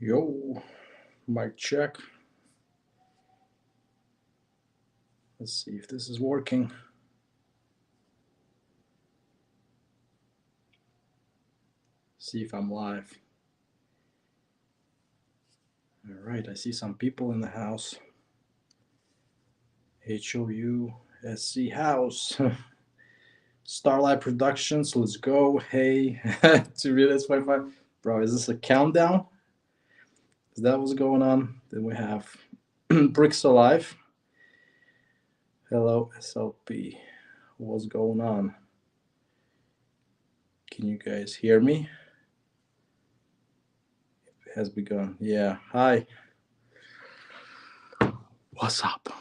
Yo, mic check. Let's see if this is working. See if I'm live. All right, I see some people in the house. HOUSC house. Starlight Productions, let's go. Hey, to realize 25. Bro, is this a countdown? Is that what's going on? Then we have Bricks Alive. Hello, SLP. What's going on? Can you guys hear me? It has begun. Yeah. Hi. What's up?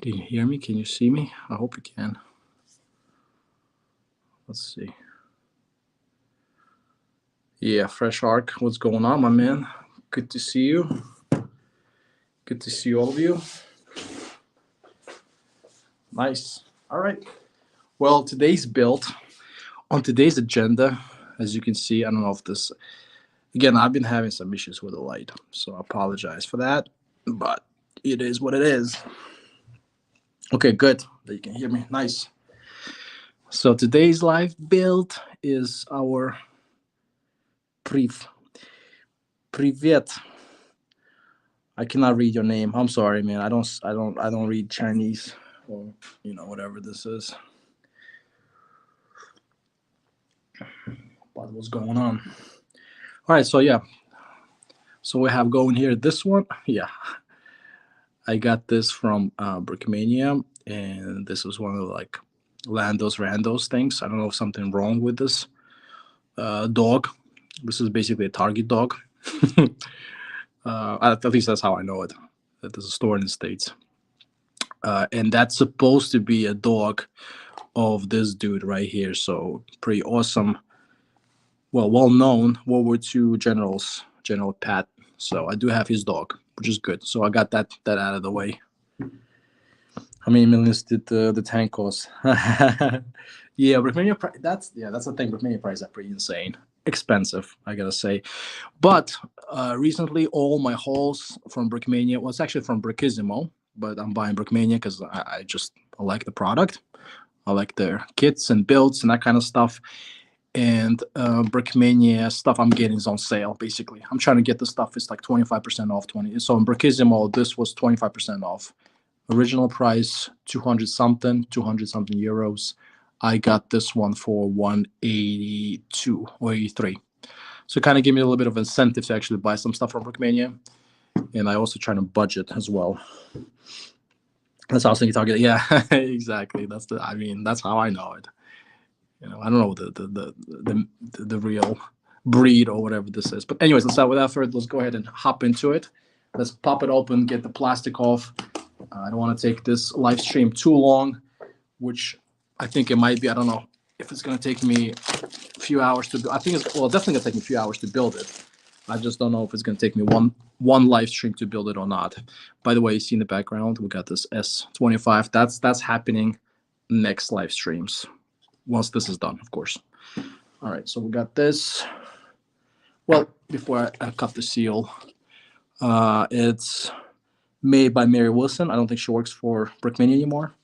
Can you hear me? Can you see me? I hope you can. Let's see. Yeah, Fresh Arc. What's going on, my man? Good to see you. Good to see all of you. Nice. All right. Well, today's build, on today's agenda, as you can see, I don't know if this, again, I've been having some issues with the light, so I apologize for that, but it is what it is. Okay, good. You can hear me. Nice. So today's live build is our Privet. I cannot read your name. I'm sorry, man. I don't read Chinese or whatever this is. But what's going on? All right, so yeah. So we have going here this one. Yeah. I got this from Brickmania, and this was one of the, like, Randos things. I don't know if something wrong with this dog. This is basically a Target dog. At least that's how I know it. There's a store in the States. And that's supposed to be a dog of this dude right here. So pretty awesome. Well known World War II generals, General Patton. So I do have his dog, which is good. So I got that out of the way. How many millions did the tank cost? Yeah, Brickmania. That's the thing. Brickmania prices are pretty insane, expensive, I gotta say. But recently, all my hauls from Brickmania was actually from Brickissimo, but I'm buying Brickmania because I like the product. I like their kits and builds and that kind of stuff. And Brickmania stuff I'm getting is on sale. Basically, I'm trying to get the stuff. It's like 25% off. So in Brickissimo, this was 25% off. Original price 200 something euros. I got this one for 182 or 83. So kind of give me a little bit of incentive to actually buy some stuff from Brickmania. And I also try to budget as well. That's how I was thinking target. Yeah, exactly. That's how I know it. I don't know the real breed or whatever this is. But anyways, without further, let's go ahead and hop into it. Let's pop it open, get the plastic off. I don't want to take this live stream too long, which I think it might be. I don't know if it's going to take me a few hours to. I think it's definitely going to take me a few hours to build it. I just don't know if it's going to take me one live stream to build it or not. By the way, you see in the background, we got this S25. That's happening next live streams, once this is done, of course. All right, so we got this. Well, before I cut the seal, it's made by Mary Wilson. I don't think she works for Brickmania anymore.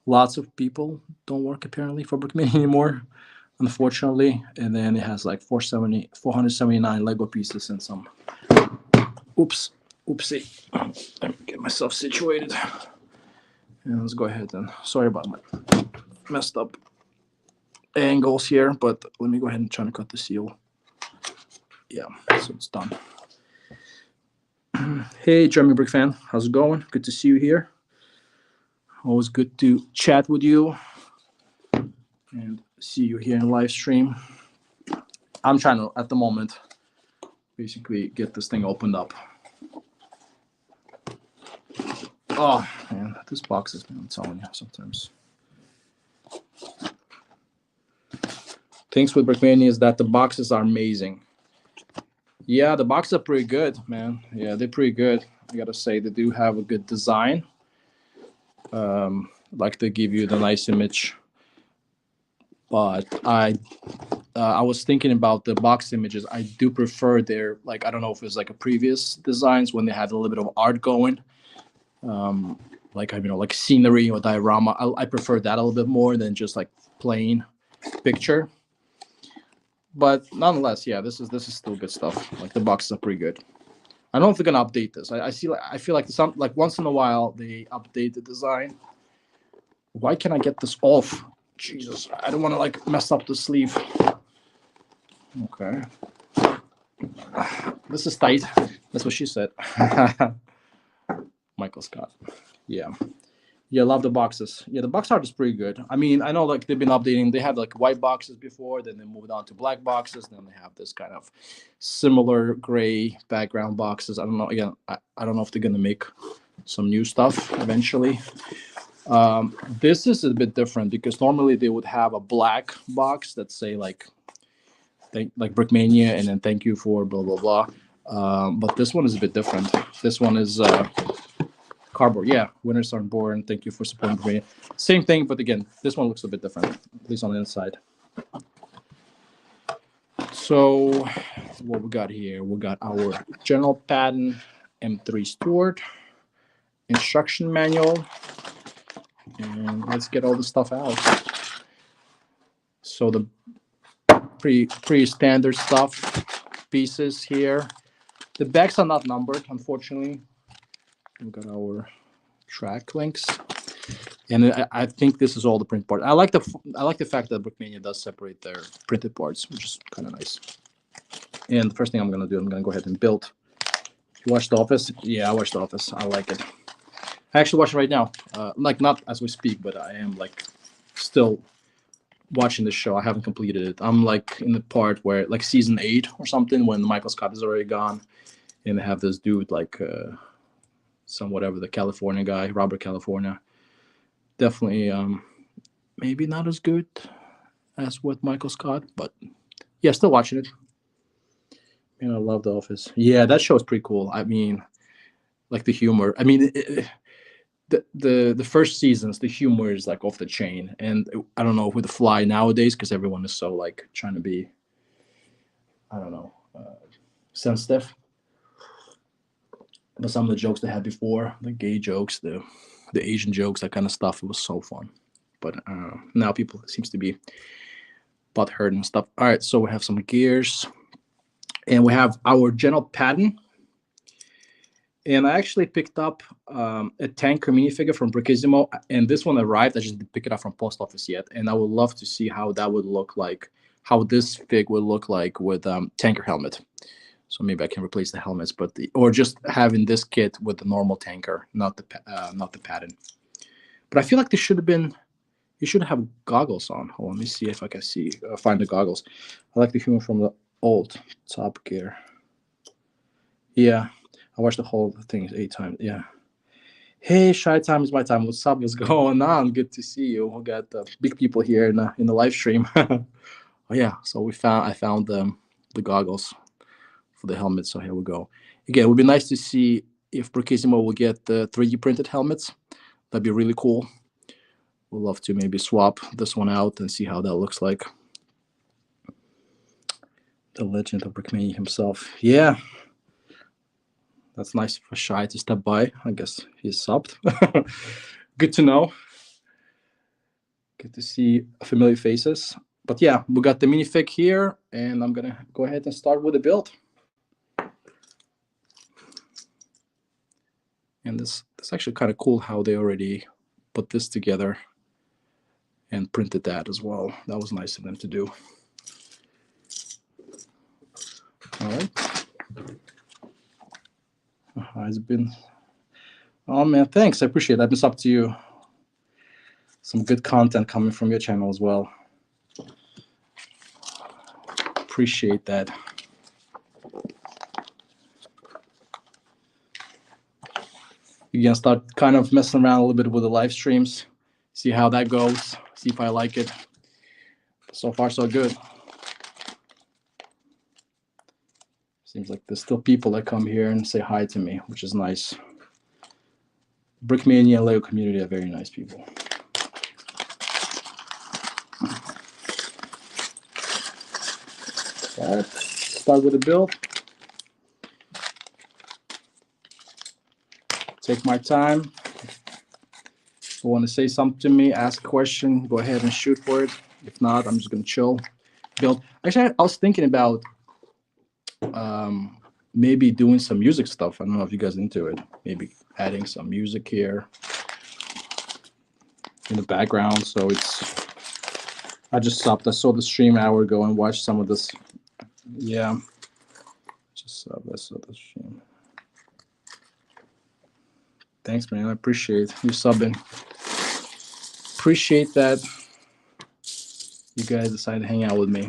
Lots of people don't work apparently for Brickmania anymore, unfortunately. And then it has like 479 Lego pieces and some. Oopsie. Let me get myself situated. And let's go ahead and sorry about my messed up angles here, but let me go ahead and try to cut the seal. Yeah, so it's done. Hey, Jeremy Brick fan, how's it going? Good to see you here. Always good to chat with you and see you here in live stream. I'm trying to, at the moment, basically get this thing opened up. Oh, man, this box is, I'm telling you, sometimes. Things with Brickmania is that the boxes are amazing. Yeah, the boxes are pretty good, man. Yeah, they're pretty good. I gotta say, they do have a good design. Like they give you the nice image, but I I was thinking about the box images. I do prefer their, like, I don't know if it's like a previous designs when they had a little bit of art going, like, like scenery or diorama. I prefer that a little bit more than just like plain picture. But nonetheless, yeah, this is still good stuff. Like the boxes are pretty good. I don't know if they're gonna update this. I feel like some, like once in a while they update the design. Why can't I get this off? Jesus, I don't want to like mess up the sleeve. Okay, this is tight. That's what she said. Michael Scott. Yeah. Yeah, love the boxes. Yeah, the box art is pretty good. I mean, I know like they've been updating. They had like white boxes before, then they moved on to black boxes. Then they have this kind of similar gray background boxes. I don't know. Again, I don't know if they're gonna make some new stuff eventually. This is a bit different because normally they would have a black box that say like Brickmania and then thank you for blah blah blah. But this one is a bit different. This one is cardboard. Yeah, winners aren't born. Thank you for supporting Brickmania. Same thing, but again, this one looks a bit different, at least on the inside. So what we got here? We got our general Patton M3 Stuart instruction manual. And let's get all the stuff out. So the pretty standard stuff pieces here. The backs are not numbered, unfortunately. We got our track links, and I think this is all the print part. I like the fact that Brickmania does separate their printed parts, which is kind of nice. And the first thing I'm gonna do, I'm gonna go ahead and build. You watched The Office? Yeah, I watched The Office. I like it. I actually watch it right now, like not as we speak, but I am like still watching the show. I haven't completed it. I'm like in the part where like season 8 or something when Michael Scott is already gone, and they have this dude like some whatever the California guy, Robert California. Definitely, maybe not as good as with Michael Scott, but yeah, still watching it. Man, I love The Office. Yeah, that show is pretty cool. I mean, like the humor. I mean, the first seasons, the humor is like off the chain, and I don't know with the fly nowadays because everyone is so like trying to be, I don't know, sensitive. But some of the jokes they had before, the gay jokes, the Asian jokes, that kind of stuff, it was so fun. But now people seems to be butthurt and stuff. All right, so we have some gears, and we have our general Patton. And I actually picked up a tanker minifigure from Brickisimo, and this one arrived. I just didn't pick it up from post office yet, and I would love to see how that would look like, how this fig would look like with tanker helmet. So maybe I can replace the helmets, or just having this kit with the normal tanker, not the Patton. But I feel like this should have been. You should have goggles on. Hold on, let me see if I can find the goggles. I like the humor from the old Top Gear. Yeah, I watched the whole thing 8 times. Yeah. Hey, Shy Time is my time. What's up? What's going on? Good to see you. We got big people here in the live stream. Oh yeah. So I found the goggles for the helmet. So here we go. Again, it would be nice to see if Brickisimo will get the 3D printed helmets. That'd be really cool. We'd love to maybe swap this one out and see how that looks like. The legend of Brickmania himself. Yeah. That's nice for Shy to step by. I guess he's subbed. Good to know. Good to see familiar faces. But yeah, we got the minifig here, and I'm going to go ahead and start with the build. And this is actually kind of cool how they already put this together and printed that as well. That was nice of them to do. All right. Has been. Oh man, thanks. I appreciate it. I've been up to you. Some good content coming from your channel as well. Appreciate that. You can start kind of messing around a little bit with the live streams, see how that goes, see if I like it. So far, so good. Seems like there's still people that come here and say hi to me, which is nice. Brickmania and Lego community are very nice people. All right, start with the build. Take my time. If you want to say something to me, ask a question, go ahead and shoot for it. If not, I'm just gonna chill. Build. Actually, I was thinking about maybe doing some music stuff. I don't know if you guys are into it. Maybe adding some music here in the background. So it's. I just stopped. I saw the stream an hour ago and watched some of this. Yeah. Just I saw the stream. Thanks, man. I appreciate you subbing. Appreciate that you guys decided to hang out with me.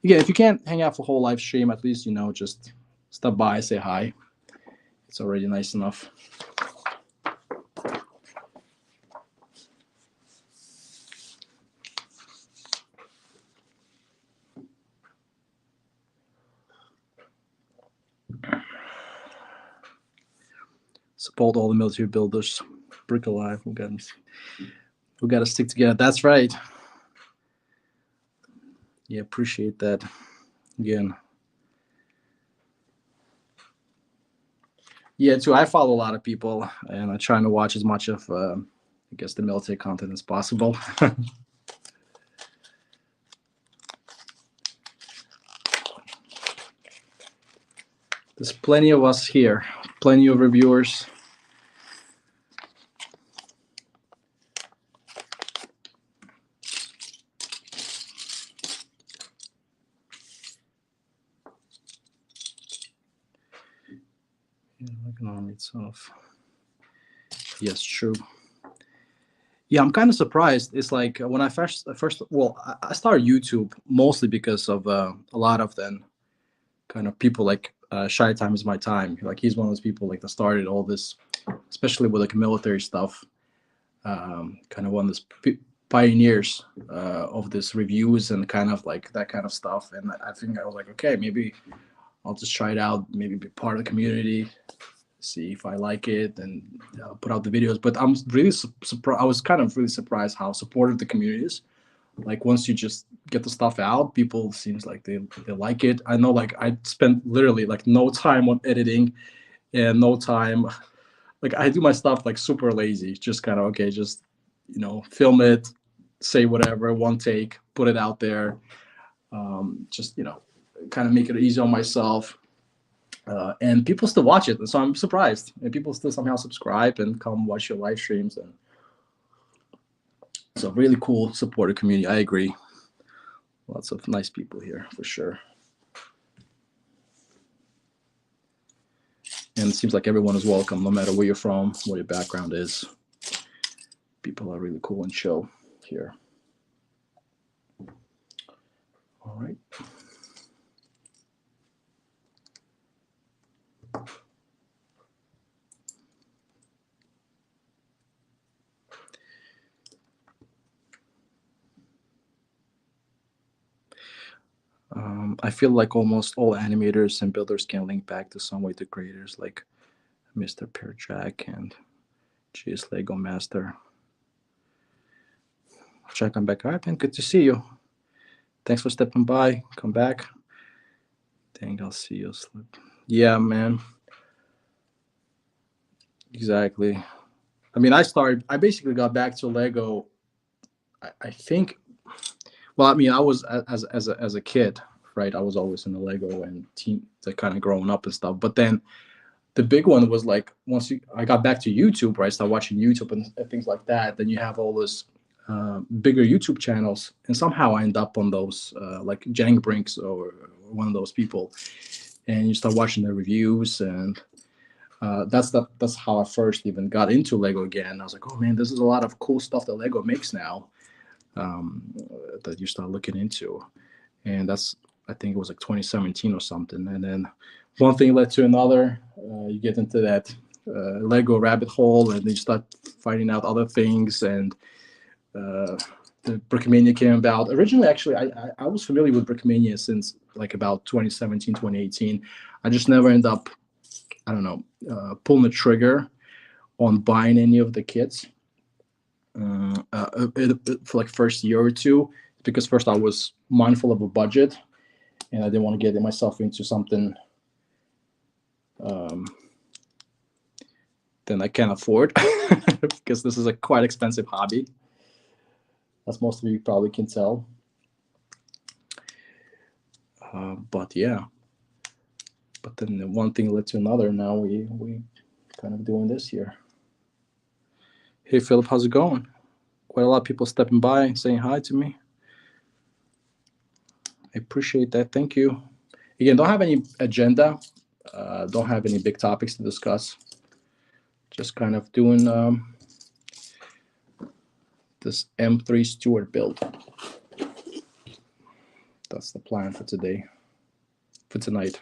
Again, if you can't hang out for whole live stream, at least just stop by, say hi. It's already nice enough. Support all the military builders. Brick alive. We got to stick together. That's right. Yeah, appreciate that. Again. Yeah, too. I follow a lot of people, and I'm trying to watch as much of, I guess, the military content as possible. There's plenty of us here, plenty of reviewers. Economy itself. Yes, true. Yeah, I'm kind of surprised. It's like when I first, well, I started YouTube mostly because of a lot of then kind of people like Shy Time is my time. Like he's one of those people like that started all this, especially with like military stuff. Kind of one of those pioneers of this reviews and kind of like that kind of stuff. And I think I was like, okay, maybe I'll just try it out. Maybe be part of the community, see if I like it, and put out the videos. But I'm really surprised. I was kind of really surprised how supportive the community is. Like once you just get the stuff out, people seems like they like it. I know, like I spent literally like no time on editing, and no time. Like I do my stuff like super lazy. Just kind of okay, just film it, say whatever, one take, put it out there. Just kind of make it easy on myself. And people still watch it, and so I'm surprised. And people still somehow subscribe and come watch your live streams, and it's a really cool supportive community. I agree. Lots of nice people here for sure. And it seems like everyone is welcome, no matter where you're from, what your background is. People are really cool and chill here. All right. I feel like almost all animators and builders can link back to some way to creators like Mr. Pear Jack and GS Lego Master. Check on back. All right, man. Good to see you. Thanks for stepping by. Come back. Dang, I'll see you. Yeah, man. Exactly. I mean, I basically got back to Lego. I think. Well, I mean, I was as a kid, right? I was always in the Lego and teen, like kind of growing up and stuff. But then the big one was like I got back to YouTube, right? Started watching YouTube and things like that. Then you have all those bigger YouTube channels, and somehow I end up on those like Jank Brinks or one of those people, and you start watching their reviews, and that's how I first even got into Lego again. I was like, oh man, this is a lot of cool stuff that Lego makes now that you start looking into, and I think it was like 2017 or something, and then one thing led to another. You get into that Lego rabbit hole, and then you start finding out other things, and the Brickmania came about. Originally, actually, I was familiar with Brickmania since like about 2017, 2018. I just never end up, I don't know, pulling the trigger on buying any of the kits for like first year or two, because first I was mindful of a budget, and I didn't want to get myself into something that I can't afford because this is a quite expensive hobby, as most of you probably can tell. But yeah, but then one thing led to another. Now we kind of doing this here. Hey Philip, how's it going? Quite a lot of people stepping by and saying hi to me. I appreciate that. Thank you. Again, don't have any agenda. Don't have any big topics to discuss. Just kind of doing this M3 Stuart build. That's the plan for today, for tonight.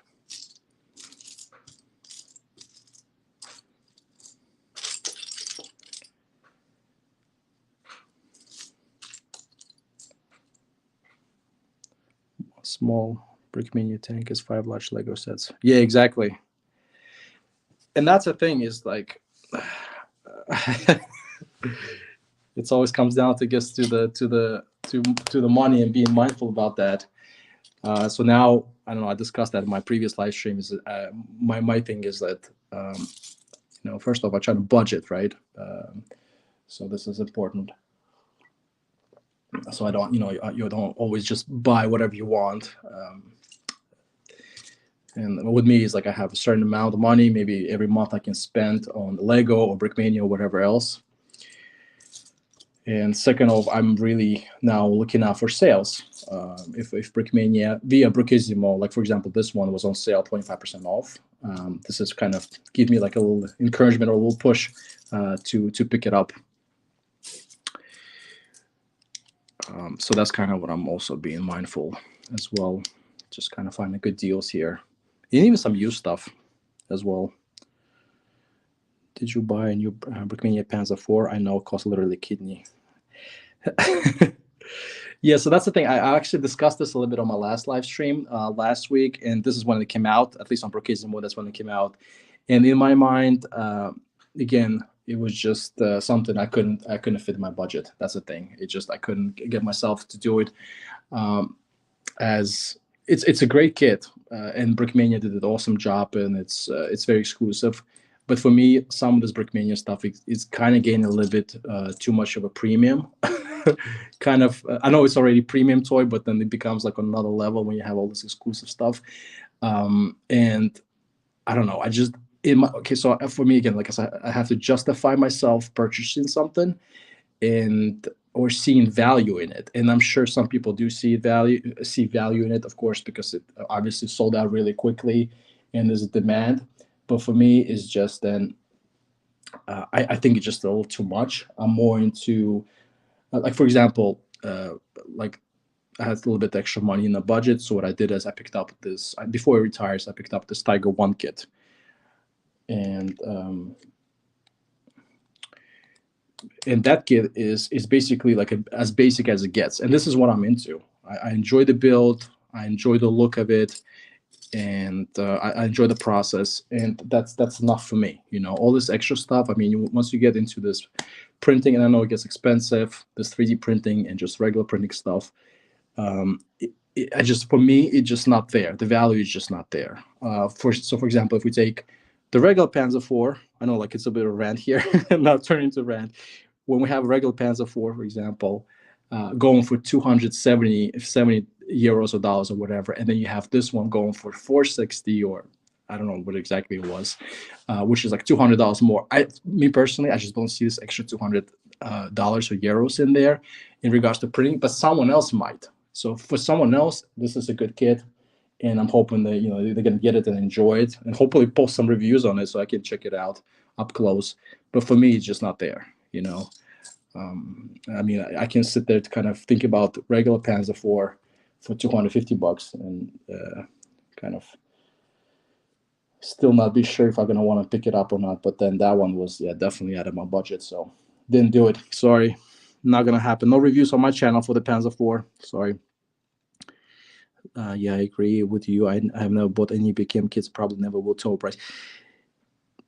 Small Brickmania tank is 5 large Lego sets. Yeah, exactly. And that's the thing is like, it always comes down to just to the money and being mindful about that. So now I don't know. I discussed that in my previous live stream. Is my thing is that first off I try to budget, right? So this is important. So I don't you don't always just buy whatever you want. And with me is like I have a certain amount of money, maybe every month I can spend on Lego or Brickmania or whatever else. And second off, I'm really now looking out for sales. If Brickmania via Brickissimo, like for example, this one was on sale 25% off. This is kind of give me like a little encouragement or a little push to pick it up. So that's kind of what I'm also being mindful as well. Just kind of finding good deals here. And even some used stuff as well. Did you buy a new Brickmania Panzer 4? I know it costs literally a kidney. Yeah, so that's the thing. I actually discussed this a little bit on my last live stream last week, and this is when it came out. At least on Brickissimo, that's when it came out. And in my mind, again, it was just something I couldn't fit in my budget. That's the thing. It just I couldn't get myself to do it. As it's a great kit, and Brickmania did an awesome job, and it's very exclusive. But for me, some of this Brickmania stuff is kind of getting a little bit too much of a premium. Kind of, I know it's already premium toy, but then it becomes like another level when you have all this exclusive stuff. And I don't know. So for me again, like I said, I have to justify myself purchasing something or seeing value in it. And I'm sure some people do see value in it, of course, because it obviously sold out really quickly and there's a demand. But for me, it's just then I think it's just a little too much. I'm more into like, for example, like I had a little bit extra money in the budget. So what I did is I picked up this, before I retired, I picked up this Tiger 1 kit. And that kit is basically like as basic as it gets. And this is what I'm into. I enjoy the build. I enjoy the look of it. And I enjoy the process. And that's enough for me. All this extra stuff. I mean, once you get into this printing, and I know it gets expensive, this 3D printing and just regular printing stuff, for me, it's just not there. The value is just not there. For example, if we take the regular Panzer 4, I know like it's a bit of a rant here, now turning into a rant. When we have a regular Panzer 4, for example, going for 270 euros or dollars or whatever, and then you have this one going for 460 or I don't know what exactly it was, which is like $200 more. Me personally, I just don't see this extra $200 or euros in there in regards to printing, but someone else might. So for someone else, this is a good kit, and I'm hoping that they're gonna get it and enjoy it, and hopefully post some reviews on it so I can check it out up close. But for me, it's just not there. I mean, I can sit there to kind of think about regular Panzer 4 for $250 and kind of still not be sure if I'm gonna want to pick it up or not. But then that one was definitely out of my budget, so didn't do it. Sorry, not gonna happen. No reviews on my channel for the Panzer 4. Sorry. Yeah, I agree with you. I have never bought any BKM kits. Probably never will. Total price.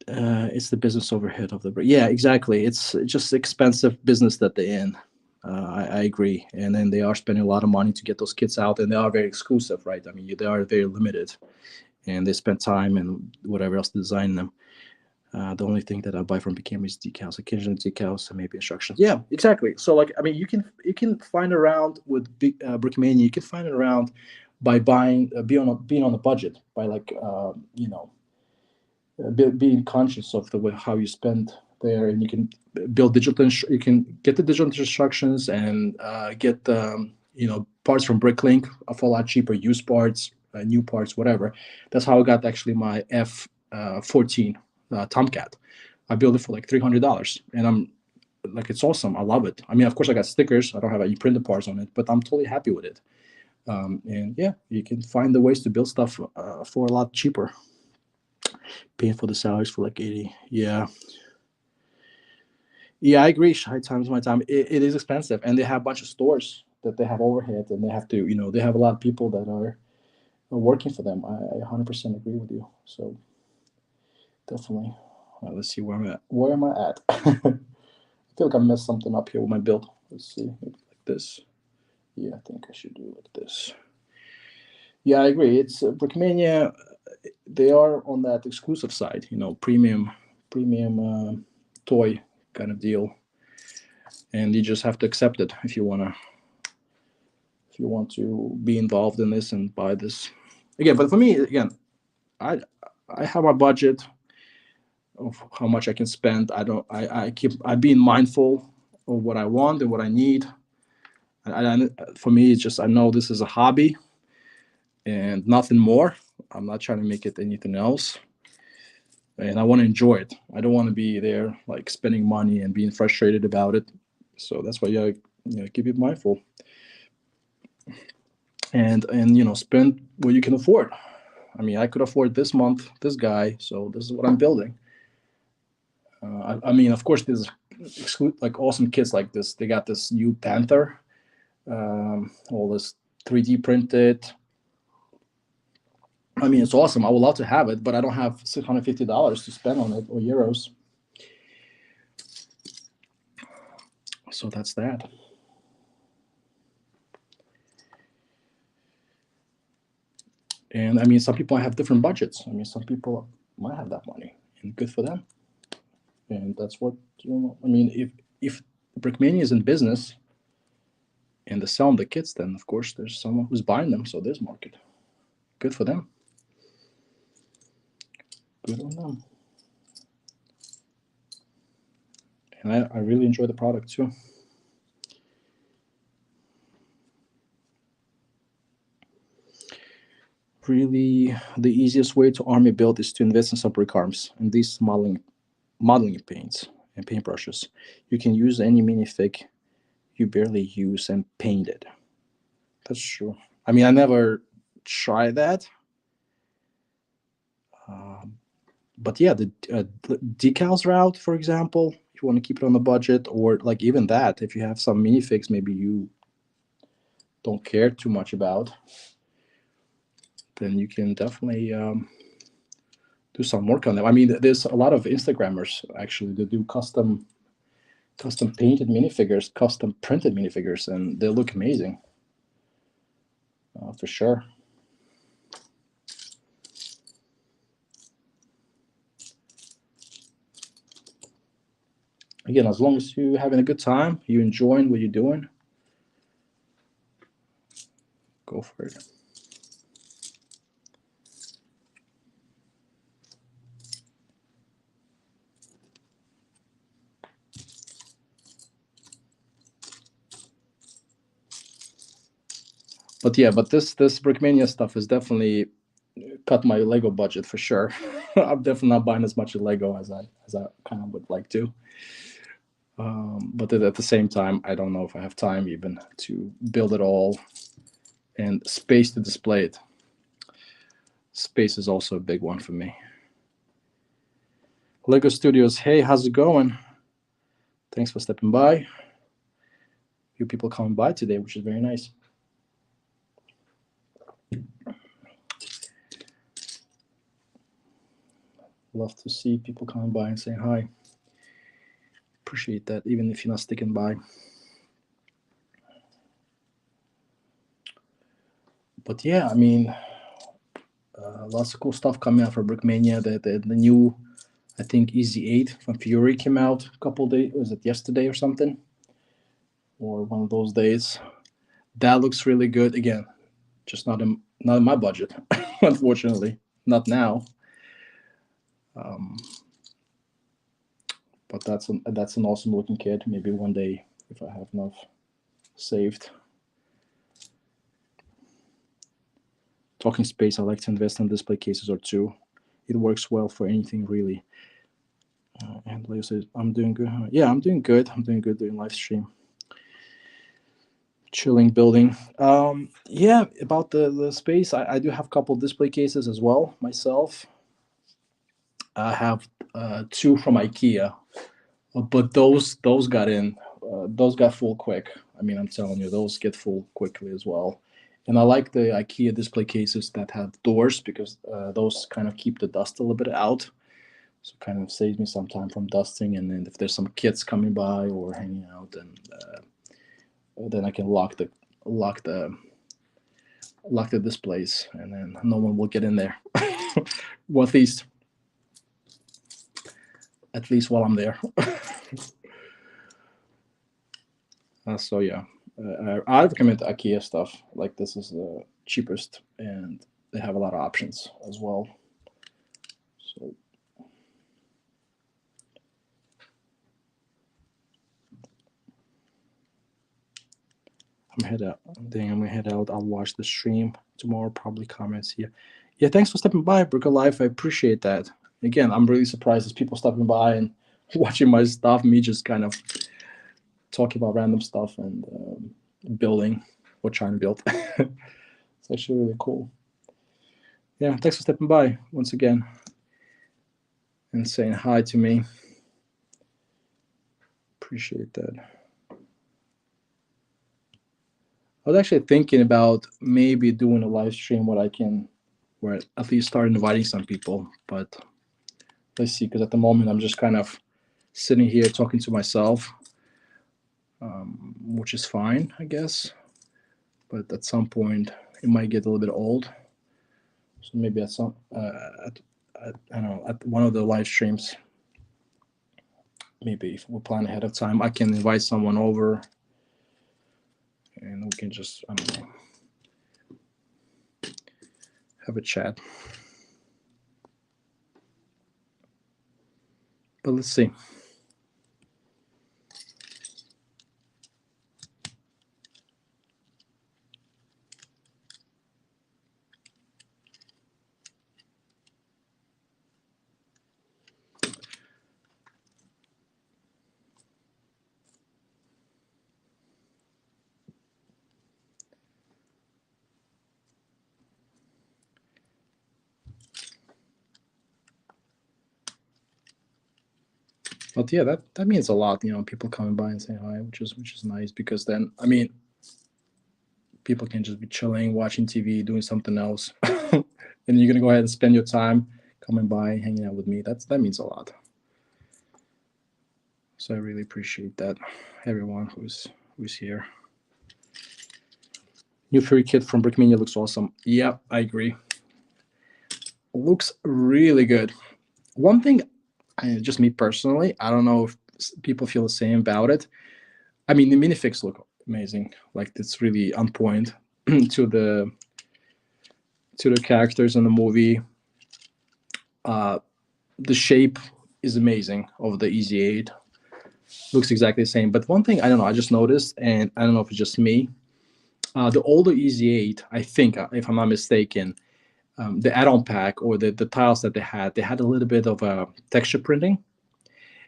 It's the business overhead of the. Yeah, exactly. It's just expensive business that they're in. I agree. And then they are spending a lot of money to get those kits out, and they are very exclusive, right? I mean, they are very limited, and they spend time and whatever else to design them. The only thing that I buy from Brickmania is decals, occasionally decals, and maybe instructions. Yeah, exactly. So like, I mean, you can find around with big Brickmania. You can find it around by buying, being on a budget, by like being conscious of the way how you spend there, and you can build you can get the digital instructions and get parts from Bricklink for a lot cheaper, used parts, new parts, whatever. That's how I got actually my F14 Tomcat. I built it for like $300, and I'm like, it's awesome. I love it. I mean, of course, I got stickers. I don't have any printed parts on it, but I'm totally happy with it. And yeah, you can find the ways to build stuff for a lot cheaper. Paying for the salaries for like 80. Yeah. Yeah, I agree. High times my time. It is expensive, and they have a bunch of stores that they have overhead, and they have to, they have a lot of people that are working for them. I 100% agree with you. So definitely. Let's see where I'm at. Where am I at? I feel like I messed something up here with my build. Let's see. Maybe like this. Yeah, I think I should do it like this. Yeah, I agree. It's Brickmania. They are on that exclusive side, premium toy kind of deal, and you just have to accept it if you want to be involved in this and buy this again. But for me, again, I I have a budget of how much I can spend. I being mindful of what I want and what I need. For me, it's just, I know this is a hobby and nothing more. I'm not trying to make it anything else, and I want to enjoy it. I don't want to be there like spending money and being frustrated about it. So that's why keep it mindful and spend what you can afford. I mean, I could afford this month this guy, so this is what I'm building. I mean, of course, there's like awesome kits like this. They got this new Panther, all this 3D printed. I mean, it's awesome. I would love to have it, but I don't have $650 to spend on it, or euros. So that's that. And I mean, some people have different budgets. I mean, some people might have that money, and good for them. And that's what I mean. If Brickmania is in business and they're selling the kits, then of course there's someone who's buying them. So there's market. Good for them. Good on them. And I really enjoy the product too. Really, the easiest way to army build is to invest in some brick arms and these modeling paints and paintbrushes. You can use any minifig you barely use and paint it. That's true. I mean, I never tried that. But yeah, the decals route, for example, if you want to keep it on the budget, or like even that, if you have some minifigs maybe you don't care too much about, then you can definitely do some work on them. I mean, there's a lot of Instagrammers actually that do custom painted minifigures, custom printed minifigures, and they look amazing, for sure. Again, as long as you're having a good time, you enjoying what you're doing, go for it. But yeah, but this Brickmania stuff is definitely cut my Lego budget for sure. I'm definitely not buying as much Lego as I kind of would like to. But at the same time, I don't know if I have time even to build it all and space to display it. Space is also a big one for me. Lego Studios, hey, how's it going? Thanks for stepping by. A few people coming by today, which is very nice. Love to see people coming by and saying hi. Appreciate that, even if you're not sticking by. But yeah, I mean, lots of cool stuff coming out for Brickmania. The new, I think, Easy 8 from Fury came out a couple days. Was it yesterday or something? Or one of those days. That looks really good. Again, just not in my budget, unfortunately. Not now. Um, but that's an awesome looking kit. Maybe one day if I have enough saved. Talking space, I like to invest in display cases or two. It works well for anything really. And Leo says, I'm doing good. Yeah, I'm doing good. I'm doing good doing live stream. Chilling building. Yeah, about the space, I do have a couple display cases as well myself. I have two from IKEA, but those got in. Those got full quick. I mean, I'm telling you, those get full quickly as well. And I like the IKEA display cases that have doors because those kind of keep the dust a little bit out. So kind of saves me some time from dusting. And then if there's some kids coming by or hanging out, then I can lock the displays, and then no one will get in there. Well, at least while I'm there. So yeah, I recommend the IKEA stuff. Like this is the cheapest, and they have a lot of options as well. So I'm gonna head out. I'll watch the stream tomorrow. Probably comments here. Yeah, thanks for stopping by, Brick Life. I appreciate that. Again, I'm really surprised there's people stopping by and watching my stuff. Me just kind of talking about random stuff and building or trying to build. It's actually really cool. Yeah, thanks for stepping by once again and saying hi to me. Appreciate that. I was actually thinking about maybe doing a live stream where at least start inviting some people, but let's see, because at the moment I'm just kind of sitting here talking to myself, which is fine, I guess. But at some point it might get a little bit old. So maybe at I don't know, at one of the live streams, maybe if we plan ahead of time, I can invite someone over and we can just, I don't know, have a chat. But let's see. But yeah, that means a lot, people coming by and saying hi, which is nice, because then, I mean, people can just be chilling, watching TV, doing something else, and you're gonna go ahead and spend your time coming by, hanging out with me. That means a lot. So I really appreciate that, everyone who's here. New Fury kit from Brickmania looks awesome. Yeah, I agree. Looks really good. One thing, just me personally, I don't know if people feel the same about it. I mean, the minifigs look amazing. Like it's really on point to the characters in the movie. The shape is amazing of the Easy 8. Looks exactly the same. But one thing I don't know, I just noticed, and I don't know if it's just me. The older Easy 8, I think, if I'm not mistaken, the add-on pack or the tiles that they had a little bit of texture printing.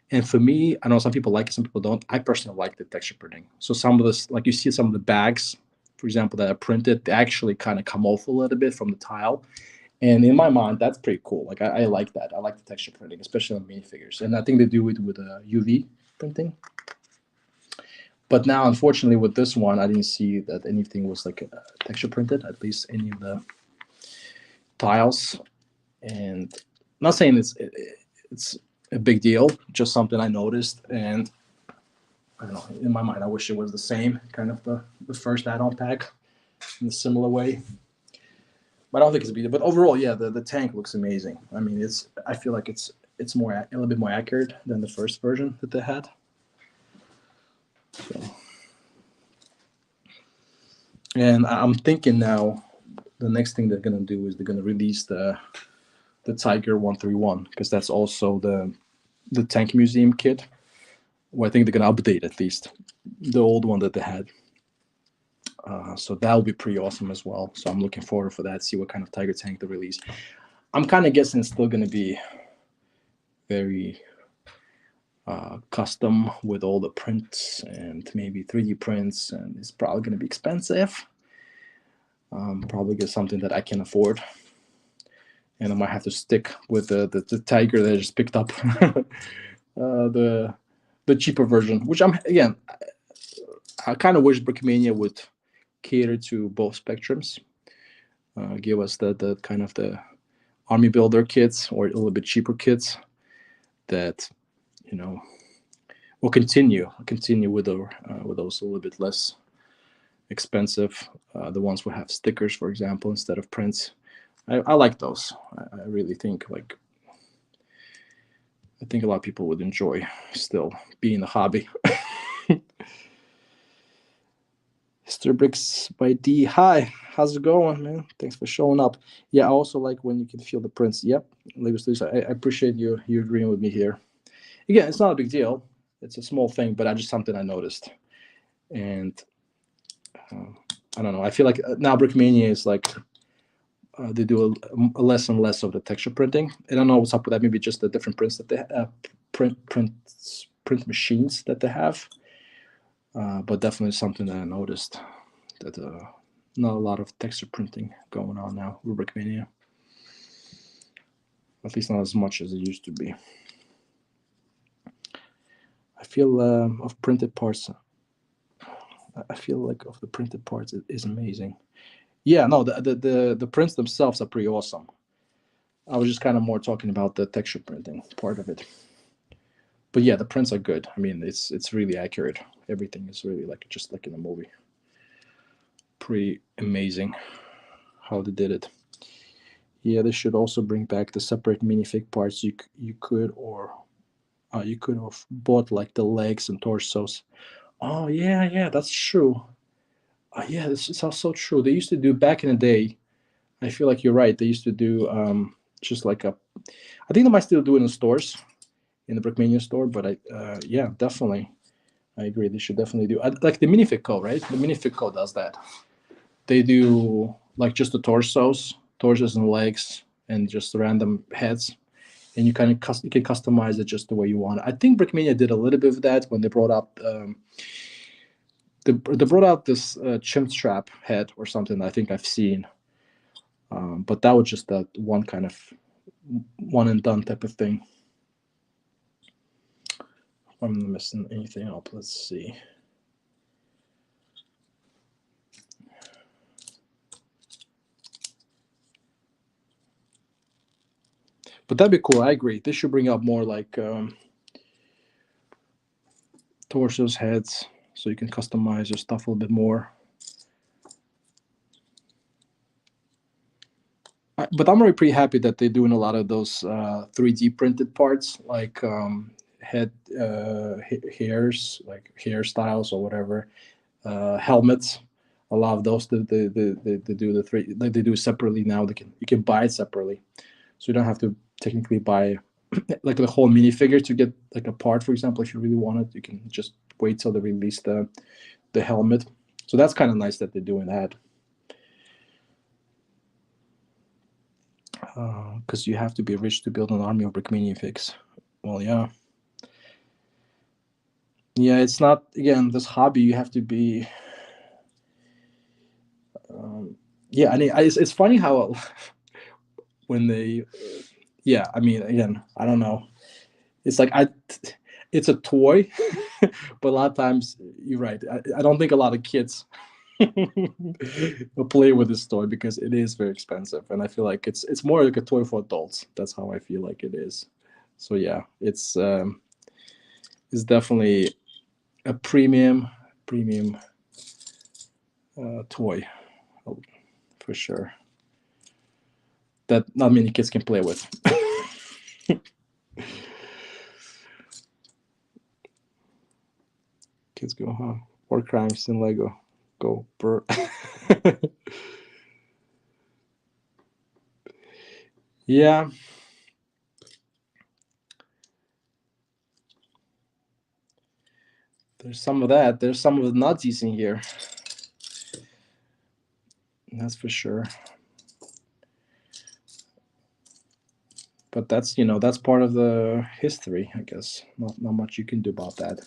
And for me, I know some people like it, some people don't. I personally like the texture printing. So some of this, like you see some of the bags, for example, that are printed, they actually kind of come off a little bit from the tile. And in my mind, that's pretty cool. Like I like that. I like the texture printing, especially on minifigures. And I think they do it with UV printing. But now, unfortunately, with this one, I didn't see that anything was like texture printed, at least any of the tiles. And I'm not saying it's a big deal, just something I noticed. And I don't know, in my mind, I wish it was the same, kind of the first add-on pack in a similar way. But I don't think it's a big deal. But overall, yeah, the tank looks amazing. I mean, I feel like it's more a little bit more accurate than the first version that they had. So, and I'm thinking now, the next thing they're gonna do is they're gonna release the Tiger 131 because that's also the tank museum kit. Well, I think they're gonna update at least the old one that they had. So that will be pretty awesome as well. So I'm looking forward for that. See what kind of Tiger tank they release. I'm kind of guessing it's still gonna be very custom with all the prints and maybe 3D prints, and it's probably going to be expensive. Probably get something that I can afford, and I might have to stick with the Tiger that I just picked up, the cheaper version. Which I kind of wish Brickmania would cater to both spectrums, give us the kind of the army builder kits or a little bit cheaper kits that will continue with those a little bit less expensive, the ones who have stickers, for example, instead of prints. I like those. I really think I think a lot of people would enjoy still being a hobby. Mr. Bricks by D. Hi, how's it going, man? Thanks for showing up. Yeah, I also like when you can feel the prints. Yep, Lisa, I appreciate you agreeing with me here. Again, it's not a big deal. It's a small thing, but just something I noticed. And I don't know. I feel like now Brickmania is like they do a less and less of the texture printing. I don't know what's up with that. Maybe just the different prints that they print machines that they have. But definitely something that I noticed that not a lot of texture printing going on now with Brickmania. At least not as much as it used to be. I feel of printed parts. I feel like of the printed parts it is amazing. Yeah, no, the prints themselves are pretty awesome. I was just kind of more talking about the texture printing part of it. But yeah, the prints are good. I mean, it's really accurate. Everything is really just like in a movie. Pretty amazing how they did it. Yeah, they should also bring back the separate minifig parts. You could have bought like the legs and torsos. Oh yeah, that's true. Yeah, this is also true. They used to do back in the day. I feel like you're right. They used to do just like I think they might still do it in stores, in the Brickmania store. But yeah, definitely, I agree. They should definitely do like the minifig co, right? The minifig co does that. They do like just the torsos and legs, and just random heads, and you can customize it just the way you want. I think Brickmania did a little bit of that when they brought up. They brought out this chimp strap head or something I think I've seen, but that was just that one kind of one and done type of thing. I'm missing anything else. Let's see. But that'd be cool. I agree. They should bring out more like torsos, heads, so you can customize your stuff a little bit more. But I'm really pretty happy that they're doing a lot of those 3D printed parts, like head hairs, like hairstyles or whatever, helmets. A lot of those they do the three they do separately now. You can buy it separately, so you don't have to technically buy like the whole minifigure to get like a part. For example, if you really want it, you can just wait till they release the helmet. So that's kind of nice that they're doing that. Because you have to be rich to build an army of Brickmania figs. Well, yeah. Yeah, it's not, again, this hobby, you have to be. Yeah, I mean, it's funny how when they. Yeah, I mean, again, I don't know. It's like, it's a toy, but a lot of times, you're right. I don't think a lot of kids will play with this toy because it is very expensive, and I feel like it's more like a toy for adults. That's how I feel like it is. So yeah, it's definitely a premium toy for sure. that not many kids can play with. Kids go, huh? War crimes in Lego. Go, Bert. Yeah. There's some of that. There's some of the Nazis in here. That's for sure. But that's, you know, that's part of the history, I guess. Not much you can do about that.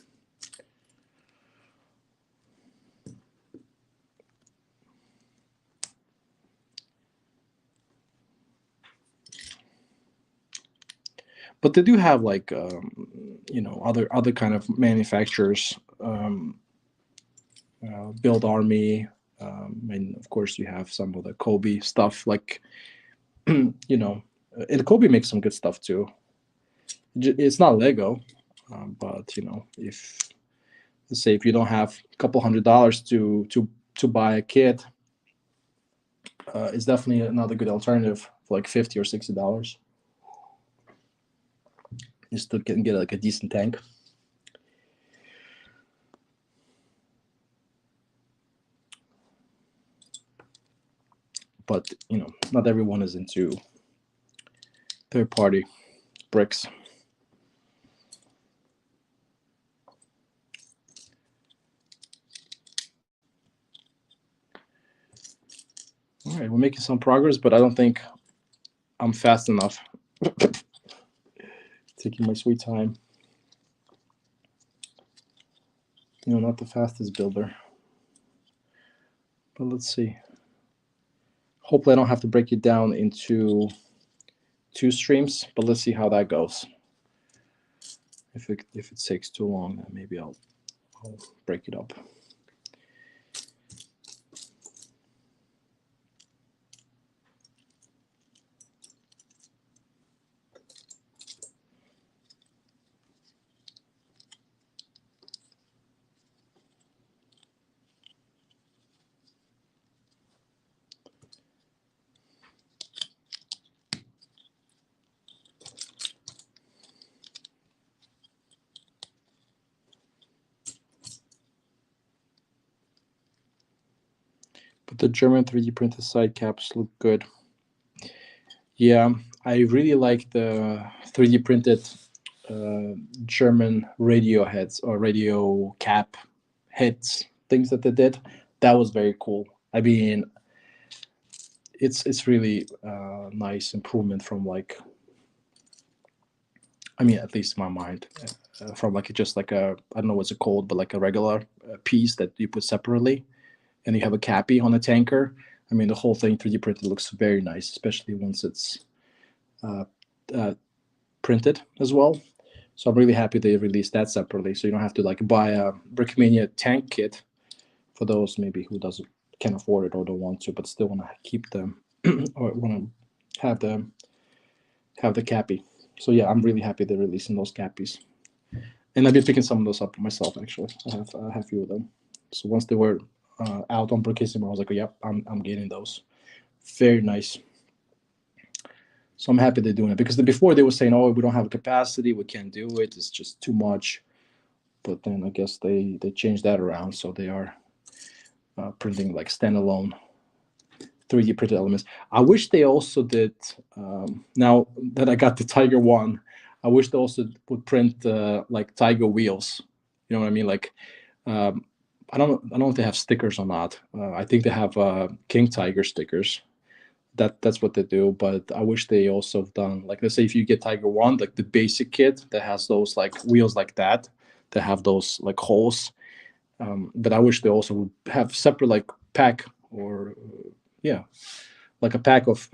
But they do have like, you know, other kind of manufacturers. Build Army, and of course you have some of the Kobe stuff. Like, you know, and Kobe makes some good stuff too. It's not Lego, but you know, if let's say if you don't have a couple $100 to buy a kit, it's definitely another good alternative for like $50 or $60. You still can get like a decent tank. But you know, not everyone is into third-party bricks. All right, we're making some progress, but I don't think I'm fast enough. Taking my sweet time. You know, not the fastest builder. But let's see. Hopefully I don't have to break it down into 2 streams, but let's see how that goes. If it takes too long, then maybe I'll break it up. But the German 3D printed side caps look good. Yeah, I really like the 3D printed German radio heads or radio cap heads things that they did. That was very cool. I mean, it's really nice improvement from like, I mean, at least in my mind, from like just like a, I don't know what's it called, but like a regular piece that you put separately, and you have a cappy on a tanker. I mean, the whole thing 3D printed looks very nice, especially once it's printed as well. So I'm really happy they released that separately, so you don't have to like buy a Brickmania tank kit for those maybe who can't afford it or don't want to, but still want to keep them or want to have the cappy. So yeah, I'm really happy they're releasing those cappies, and I've been picking some of those up myself. Actually, I have a few of them. So once they were out on Brickissimo, I was like, oh, yep, I'm getting those. Very nice. So I'm happy they're doing it, because before they were saying, oh, we don't have a capacity, we can't do it, it's just too much. But then I guess they changed that around, so they are printing like standalone 3D printed elements. I wish they also did, now that I got the Tiger One, I wish they also would print like Tiger wheels. You know what I mean? Like, I don't know if they have stickers or not. I think they have King Tiger stickers. That's what they do. But I wish they also have done, like, let's say if you get Tiger One, like the basic kit that has those like wheels like that have those like holes. But I wish they also would have separate like pack, or yeah, like a pack of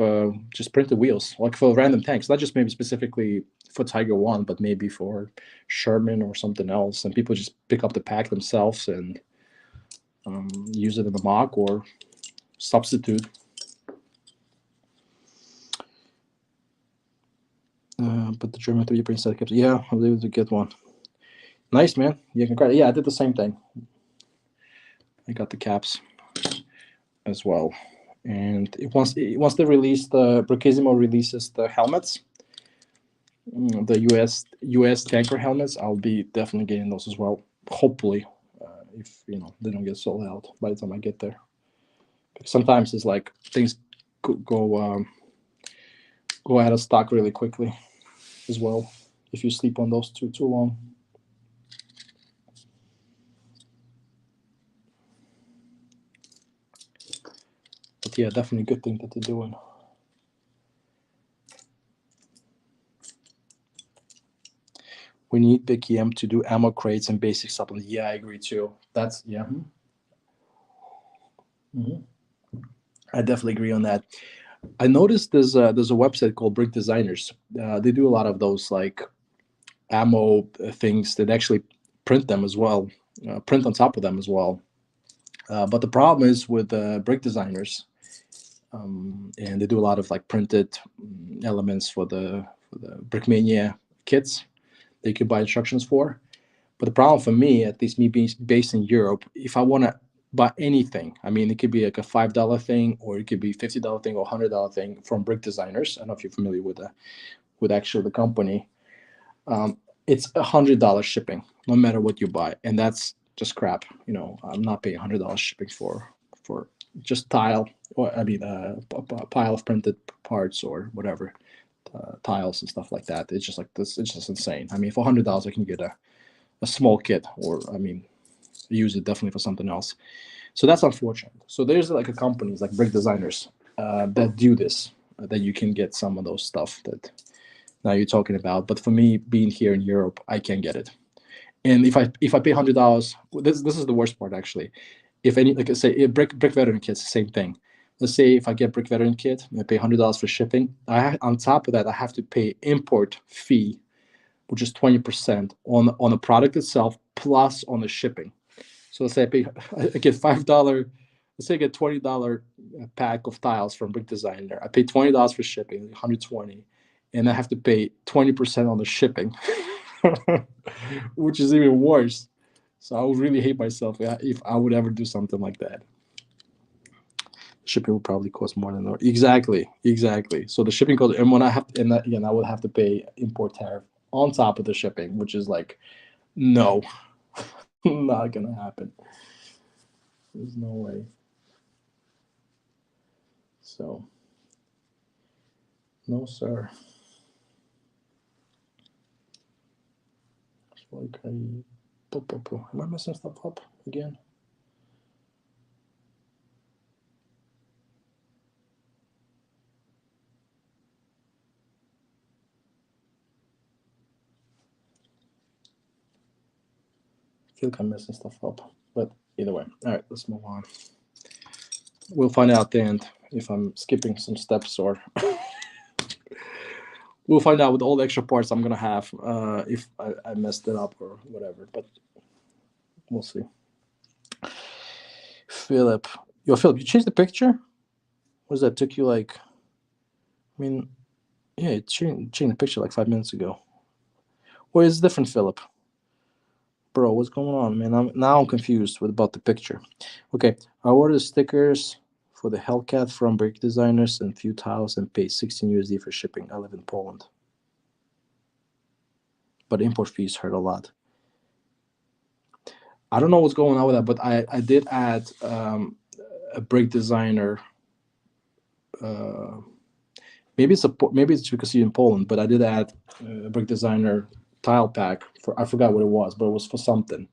just printed wheels, like for random tanks, not just maybe specifically for Tiger One, but maybe for Sherman or something else, and people just pick up the pack themselves and use it in the mock or substitute. But the German 3D print set caps, yeah, I was able to get one. Nice, man. Yeah, congrats. Yeah, I did the same thing. I got the caps as well. And once they release Bricksimo releases the helmets, the US tanker helmets, I'll be definitely getting those as well. Hopefully, if they don't get sold out by the time I get there. Sometimes it's like things go out of stock really quickly as well if you sleep on those too long. But yeah, definitely a good thing that they're doing. We need Big EM to do ammo crates and basic supplements. Yeah, I agree too. That's yeah. I definitely agree on that. I noticed there's a website called Brick Designers. They do a lot of those like ammo things that actually print them as well, print on top of them as well. But the problem is with Brick Designers, and they do a lot of like printed elements for the Brickmania kits that you can buy instructions for. But the problem for me, at least me being based in Europe, if I want to buy anything, I mean, it could be like a $5 thing, or it could be $50 thing, or $100 thing from Brick Designers. I don't know if you're familiar with actually the company. It's $100 shipping, no matter what you buy, and that's just crap. I'm not paying $100 shipping for just tile, or I mean, a pile of printed parts or whatever, tiles and stuff like that. It's just like this. It's just insane. I mean, for $100, I can get a small kit, or I mean, use it definitely for something else. So that's unfortunate. So there's like a companies like Brick Designers that do this, that you can get some of those stuff that now you're talking about. But for me, being here in Europe, I can't get it. And if I pay $100, this is the worst part actually. If any, like I say, brick veteran kit's the same thing. Let's say if I get brick veteran kit, I pay $100 for shipping. On top of that, I have to pay import fee, which is 20% on the product itself plus on the shipping. So let's say I get $5. Let's say I get $20 pack of tiles from Brick Designer. I pay $20 for shipping, 120, and I have to pay 20% on the shipping, which is even worse. So I would really hate myself if I would ever do something like that. Shipping would probably cost more than exactly. So the shipping cost, and when I have, and again, I would have to pay import tariff on top of the shipping, which is like, no, not gonna happen. There's no way. So, no, sir. It's like am I messing stuff up again? I feel like I'm messing stuff up, but either way. All right, let's move on. We'll find out at the end if I'm skipping some steps, or we'll find out with all the extra parts I'm gonna have if I messed it up or whatever. But we'll see. Philip, you changed the picture? Was that took you like? I mean, yeah, it changed the picture like 5 minutes ago. Or is it different, Philip? Bro, what's going on, man? I'm confused about the picture. Okay, I ordered stickers for the Hellcat from Brick Designers and few tiles and paid 16 USD for shipping. I live in Poland, but import fees hurt a lot. I don't know what's going on with that, but I did add a Brick Designer. Maybe it's because you're in Poland, but I did add a Brick Designer tile pack for, I forgot what it was, but it was for something,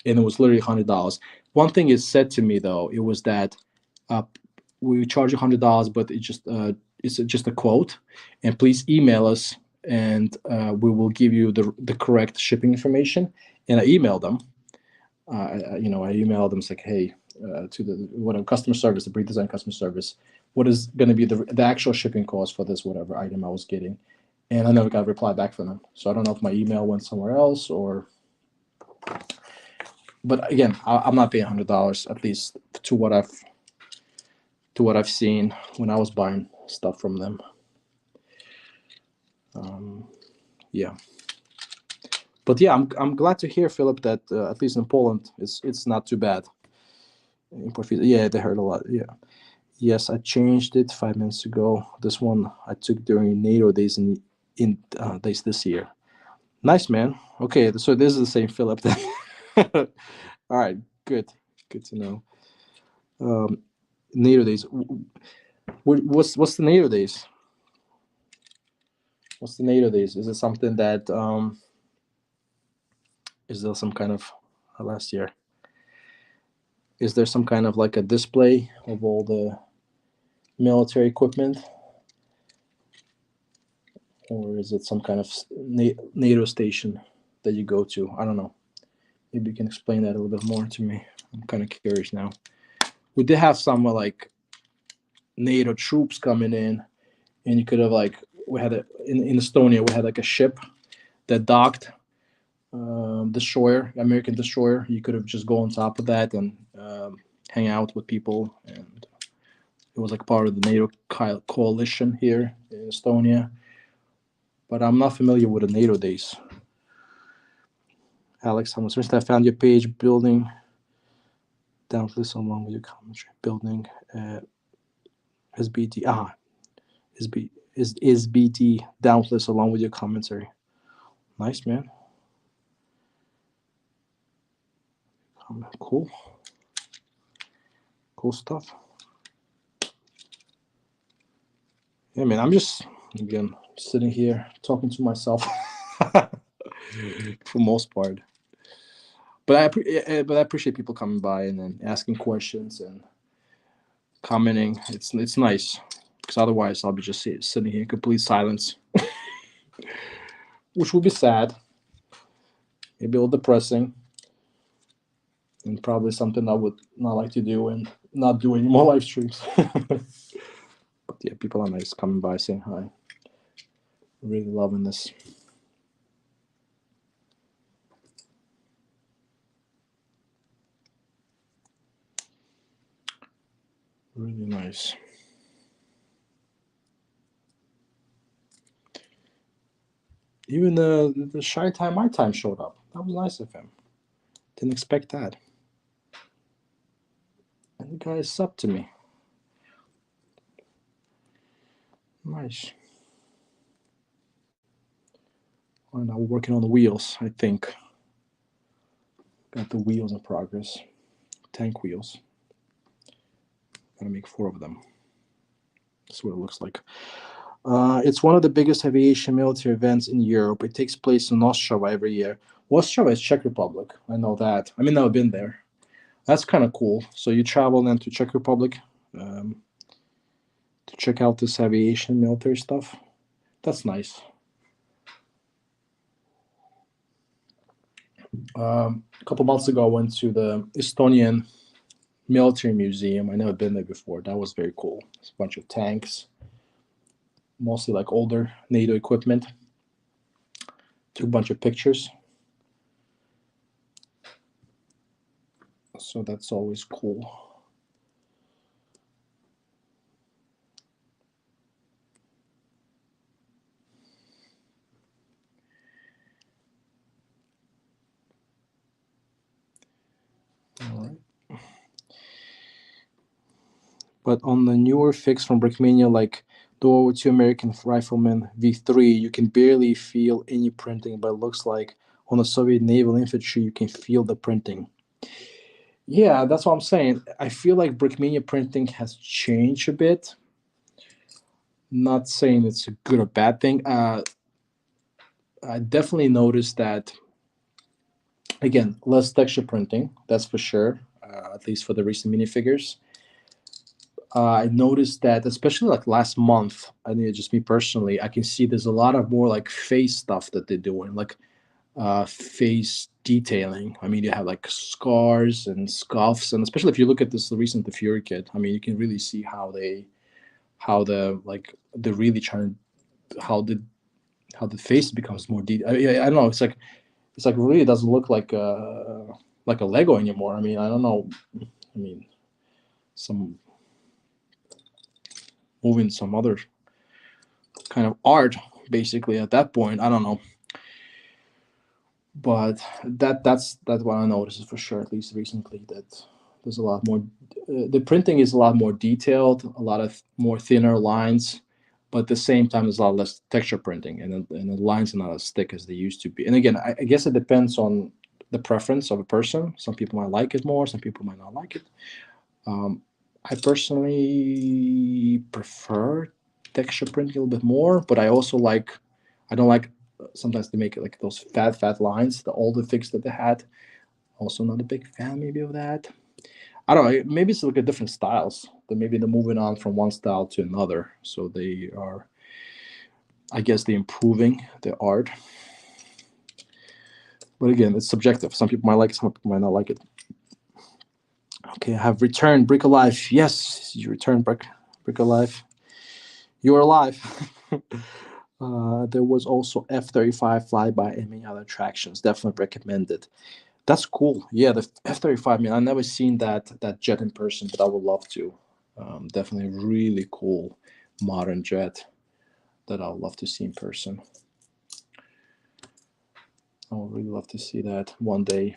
and it was literally $100. One thing is said to me though, it was that we charge you $100, but it's just a quote, and please email us, and we will give you the correct shipping information. And I emailed them. I emailed them, like, hey, to the whatever customer service, the Brick Design customer service, what is going to be the actual shipping cost for this whatever item I was getting, and I never got a reply back from them. So I don't know if my email went somewhere else or. But again, I'm not paying $100, at least to what I've seen when I was buying stuff from them. Yeah. But yeah, I'm glad to hear, Philip, that at least in Poland it's not too bad. Import fees, yeah, they hurt a lot. Yes, I changed it 5 minutes ago. This one I took during NATO days in days this year. Nice, man. Okay, so this is the same Philip then. All right, good, good to know. Um, NATO days. What's the NATO days? What's the NATO days? Is it something that is there some kind of last year? Is there some kind of like a display of all the military equipment, or is it some kind of NATO station that you go to? I don't know. Maybe you can explain that a little bit more to me. I'm kind of curious now. We did have some like NATO troops coming in, and you could have like we had a, in Estonia we had like a ship that docked, destroyer, American destroyer. You could have just go on top of that and hang out with people, and it was like part of the NATO coalition here in Estonia. But I'm not familiar with the NATO days. Alex, I'm I found your page building. Down list along with your commentary. Building SBT. Is BT doubtless along with your commentary. Nice, man. Cool. Cool stuff. Yeah, man. I'm just again sitting here talking to myself for most part. But I appreciate people coming by and then asking questions and commenting. It's nice because otherwise I'll be just sitting here in complete silence, which would be sad, maybe a little depressing, and probably something I would not like to do and not do any more live streams. But yeah, people are nice coming by saying hi. Really loving this. Really nice. Even the Shy Time My Time showed up. That was nice of him. Didn't expect that. And the guy is sub to me. Nice. Well, now we're working on the wheels, I think. Got the wheels in progress. Tank wheels. Gotta make 4 of them. That's what it looks like. It's one of the biggest aviation military events in Europe. It takes place in Ostrava every year. Ostrava is Czech Republic. I know that. I mean, I've been there. That's kind of cool. So you travel then to Czech Republic to check out this aviation military stuff. That's nice. A couple months ago, I went to the Estonian military museum. I never been there before. That was very cool. It's a bunch of tanks, mostly like older NATO equipment. Took a bunch of pictures. So that's always cool. All right. But on the newer fix from Brickmania, like the World War II American Rifleman V3, you can barely feel any printing, but it looks like on the Soviet naval infantry, you can feel the printing. Yeah, that's what I'm saying. I feel like Brickmania printing has changed a bit. Not saying it's a good or bad thing. I definitely noticed that, again, less texture printing, that's for sure, at least for the recent minifigures. I noticed that, especially like last month, I mean, just me personally, I can see there's a lot of more like face stuff that they're doing, like face detailing. I mean, you have like scars and scuffs, and especially if you look at this recent The Fury kit, I mean, you can really see how they're really trying, how the face becomes more detailed. I don't know. It's like really doesn't look like a Lego anymore. I mean, I don't know. I mean, some moving some other kind of art basically at that point. I don't know, but that's what I noticed for sure, at least recently, that There's a lot more. The printing is a lot more detailed, a lot of more thinner lines, but at the same time, there's a lot less texture printing, and the lines are not as thick as they used to be. And again, I guess it depends on the preference of a person. Some people might like it more, some people might not like it. I personally prefer texture printing a little bit more, but I also like, I don't like sometimes they make it like those fat lines, the older fix that they had. Also not a big fan maybe of that. I don't know, maybe it's like a different styles. That maybe they're moving on from one style to another. So they are, I guess they're improving the art. But again, it's subjective. Some people might like it, some people might not like it. Okay, I have returned Brick Alive. Yes, you returned Brick Alive. You're alive. There was also F-35 flyby and many other attractions. Definitely recommended. That's cool. Yeah, the F-35. Man, I've never seen that jet in person, but I would love to. Definitely really cool modern jet that I would love to see in person. I would really love to see that one day,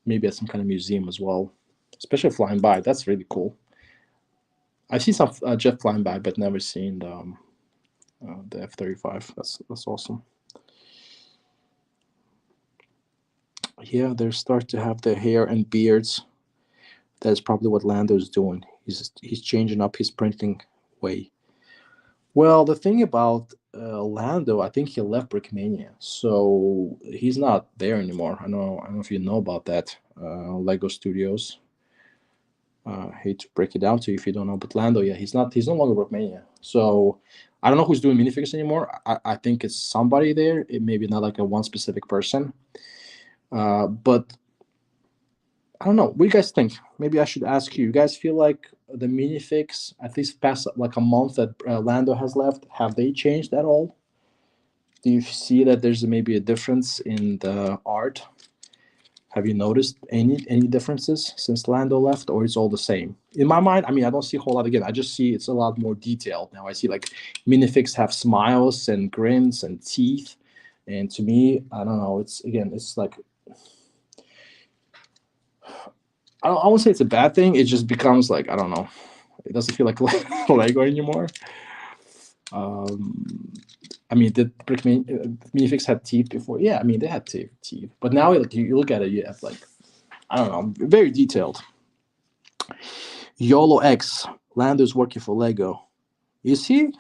maybe at some kind of museum as well, especially flying by. That's really cool. I've seen some jet flying by, but never seen the F-35. That's awesome. Yeah, they start to have their hair and beards. That's probably what Lando's doing. He's changing up his printing way. Well, the thing about Lando, I think he left Brickmania, so he's not there anymore. I don't know if you know about that. Lego Studios. Hate to break it down to you if you don't know, but Lando, yeah, he's no longer Brickmania. So I don't know who's doing minifigs anymore. I think it's somebody there. It maybe not like a one specific person. But I don't know. What do you guys think? Maybe I should ask you. You guys feel like the minifigs, at least past like a month that Lando has left, have they changed at all? Do you see that there's maybe a difference in the art? Have you noticed any differences since Lando left, or it's all the same? In my mind, I mean, I don't see a whole lot again. I just see it's a lot more detailed now. I see like minifigs have smiles and grins and teeth, and to me, I don't know. It's like I won't say it's a bad thing. It just becomes like I don't know. It doesn't feel like Lego anymore. I mean, did minifigs had teeth before? Yeah, I mean they had teeth, but now like you look at it, you have like I don't know, very detailed. YOLO X, Lando's working for Lego. You see,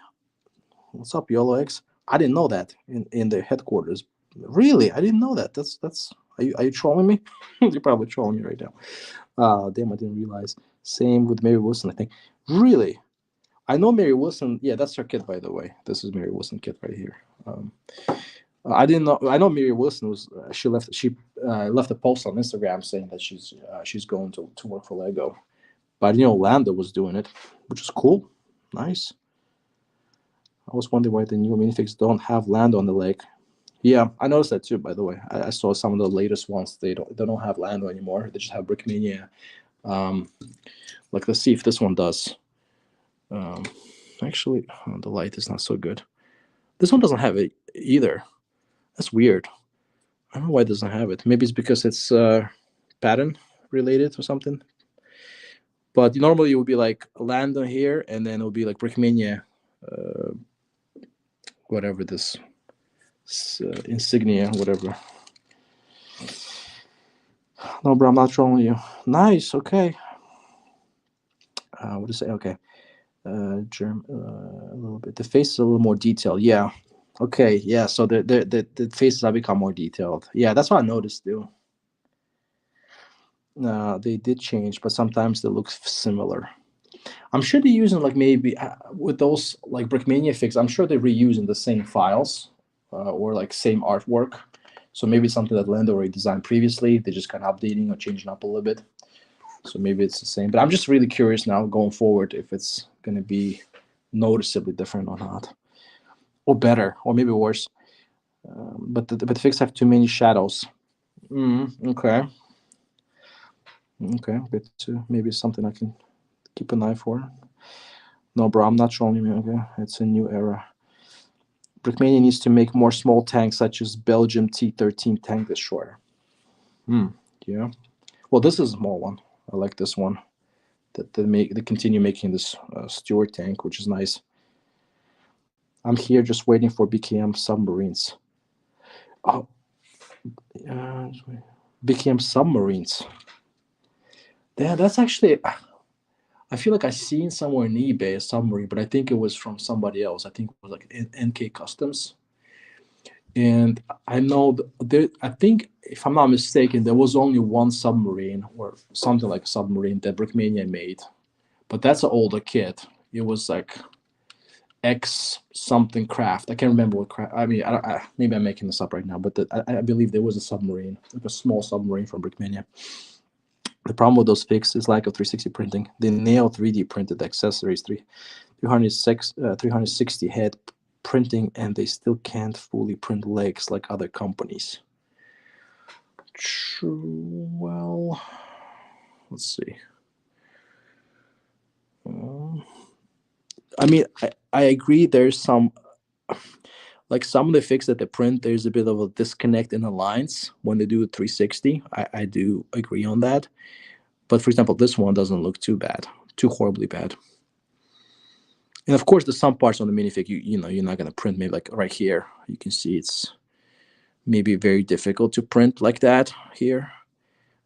what's up, YOLO X? I didn't know that in the headquarters. Really, I didn't know that. That's. Are you trolling me? You're probably trolling me right now. Damn, I didn't realize. Same with Mary Wilson, I think. Really? I know Mary Wilson. Yeah, that's her kid, by the way. This is Mary Wilson kid right here. I didn't know. I know Mary Wilson was. She left a post on Instagram saying that she's going to work for Lego. But Lando was doing it, which is cool. Nice. I was wondering why the new minifigs don't have Lando on the leg. Yeah, I noticed that too. By the way, I saw some of the latest ones. They don't have Lando anymore. They just have Brickmania. Like let's see if this one does. Actually, the light is not so good. This one doesn't have it either. That's weird. I don't know why it doesn't have it. Maybe it's because it's Patton related or something. But normally it would be like Lando here, and then it would be like Brickmania, whatever this insignia, whatever. No, bro, I'm not trolling you. Nice, okay. What to say? Okay. A little bit. The face is a little more detailed. Yeah. Okay. Yeah. So the faces have become more detailed. Yeah, that's what I noticed too. They did change, but sometimes they look similar. I'm sure they're using like maybe with those like Brickmania figs. I'm sure they're reusing the same files or like same artwork. So maybe something that Lando already designed previously. They're just kind of updating or changing up a little bit. So maybe it's the same. But I'm just really curious now going forward if it's going to be noticeably different or not, or better, or maybe worse. But the figs have too many shadows. Okay. Okay. Maybe something I can keep an eye for. No, bro, I'm not showing you. Okay, it's a new era. Brickmania needs to make more small tanks, such as Belgium T13 tank destroyer. Yeah. Well, this is a small one. I like this one. That they continue making this Stuart tank, which is nice. I'm here just waiting for BKM submarines. Oh, BKM submarines. Yeah, that's actually. I feel like I seen somewhere in eBay a submarine, but I think it was from somebody else. I think it was like NK Customs. And I know there. I think, if I'm not mistaken, there was only one submarine or something like a submarine that Brickmania made, but that's an older kit. It was like X something craft. I can't remember what craft. I mean, maybe I'm making this up right now, but I believe there was a submarine, like a small submarine from Brickmania. The problem with those fixes is lack of 360 printing. They nail 3D printed accessories, 360 head printing, and they still can't fully print legs like other companies. True. Well, let's see. I mean, I agree. There's some, like some of the fix that they print, there's a bit of a disconnect in the lines when they do a 360. I do agree on that. But for example, this one doesn't look too bad, too horribly bad. And of course, there's some parts on the minifig you know you're not going to print. Maybe like right here, you can see it's maybe very difficult to print like that here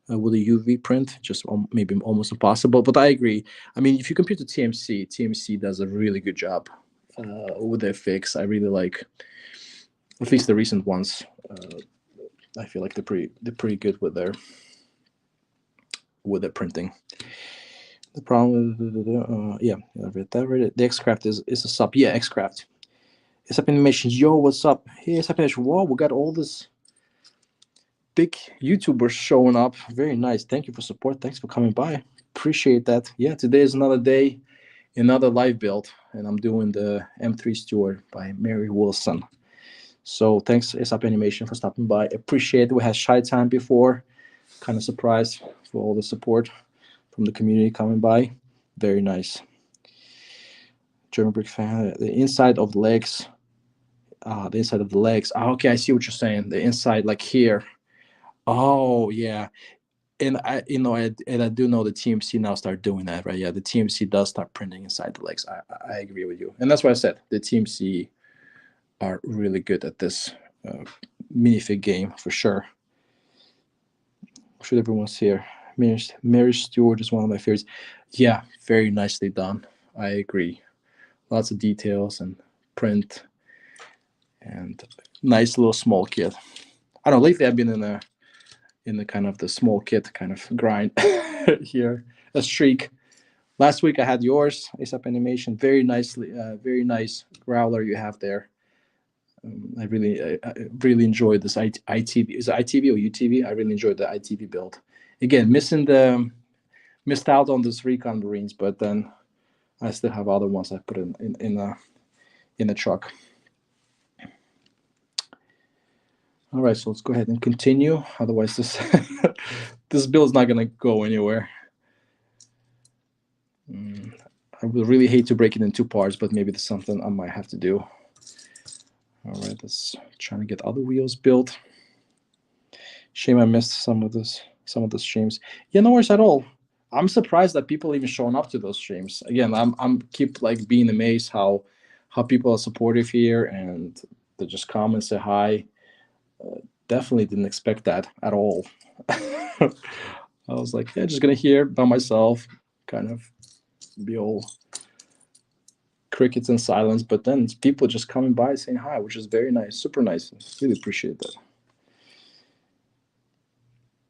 with a UV print, just maybe almost impossible. But I agree. I mean, if you compare to TMC does a really good job with their fix. I really like, at least the recent ones. I feel like they're pretty good with their printing. The problem with yeah, I read that. The X-Craft is a sub. Yeah, X-Craft. ASAP Animation. Yo, what's up? Hey, ASAP Animation. Wow, we got all this big YouTubers showing up. Very nice. Thank you for support. Thanks for coming by. Appreciate that. Yeah, today is another day, another live build, and I'm doing the M3 Stuart by Mary Wilson. So thanks, ASAP Animation, for stopping by. Appreciate it. We had Shy Time before. Kind of surprised for all the support from the community coming by. Very nice. German Brick fan. The inside of the legs. The inside of the legs. Okay, I see what you're saying. The inside, like here. Oh yeah, and I do know the TMC now start doing that, right? Yeah, the TMC does start printing inside the legs. I agree with you, and that's why I said the TMC are really good at this minifig game for sure. I'm sure everyone's here. Mary Stuart is one of my favorites. Yeah, very nicely done. I agree. Lots of details and print, and nice little small kit. I don't know. Lately, I've been in the kind of the small kit kind of grind here. A streak. Last week I had yours, ASAP Animation. Very nicely, very nice growler you have there. I really enjoyed this ITV. Is it ITV or UTV? I really enjoyed the ITV build. Again, missed out on this Recon Marines, but then I still have other ones I put in the truck. All right, so let's go ahead and continue. Otherwise, this this build is not going to go anywhere. I would really hate to break it in two parts, but maybe that's something I might have to do. All right, let's try to get other wheels built. Shame I missed some of the streams. Yeah, no worries at all. I'm surprised that people are even showing up to those streams. Again, I'm keep like being amazed how people are supportive here and they just come and say hi. Definitely didn't expect that at all. I was like, yeah, just gonna hear by myself, kind of be all crickets and silence, but then people just coming by saying hi, which is very nice, super nice. Really appreciate that.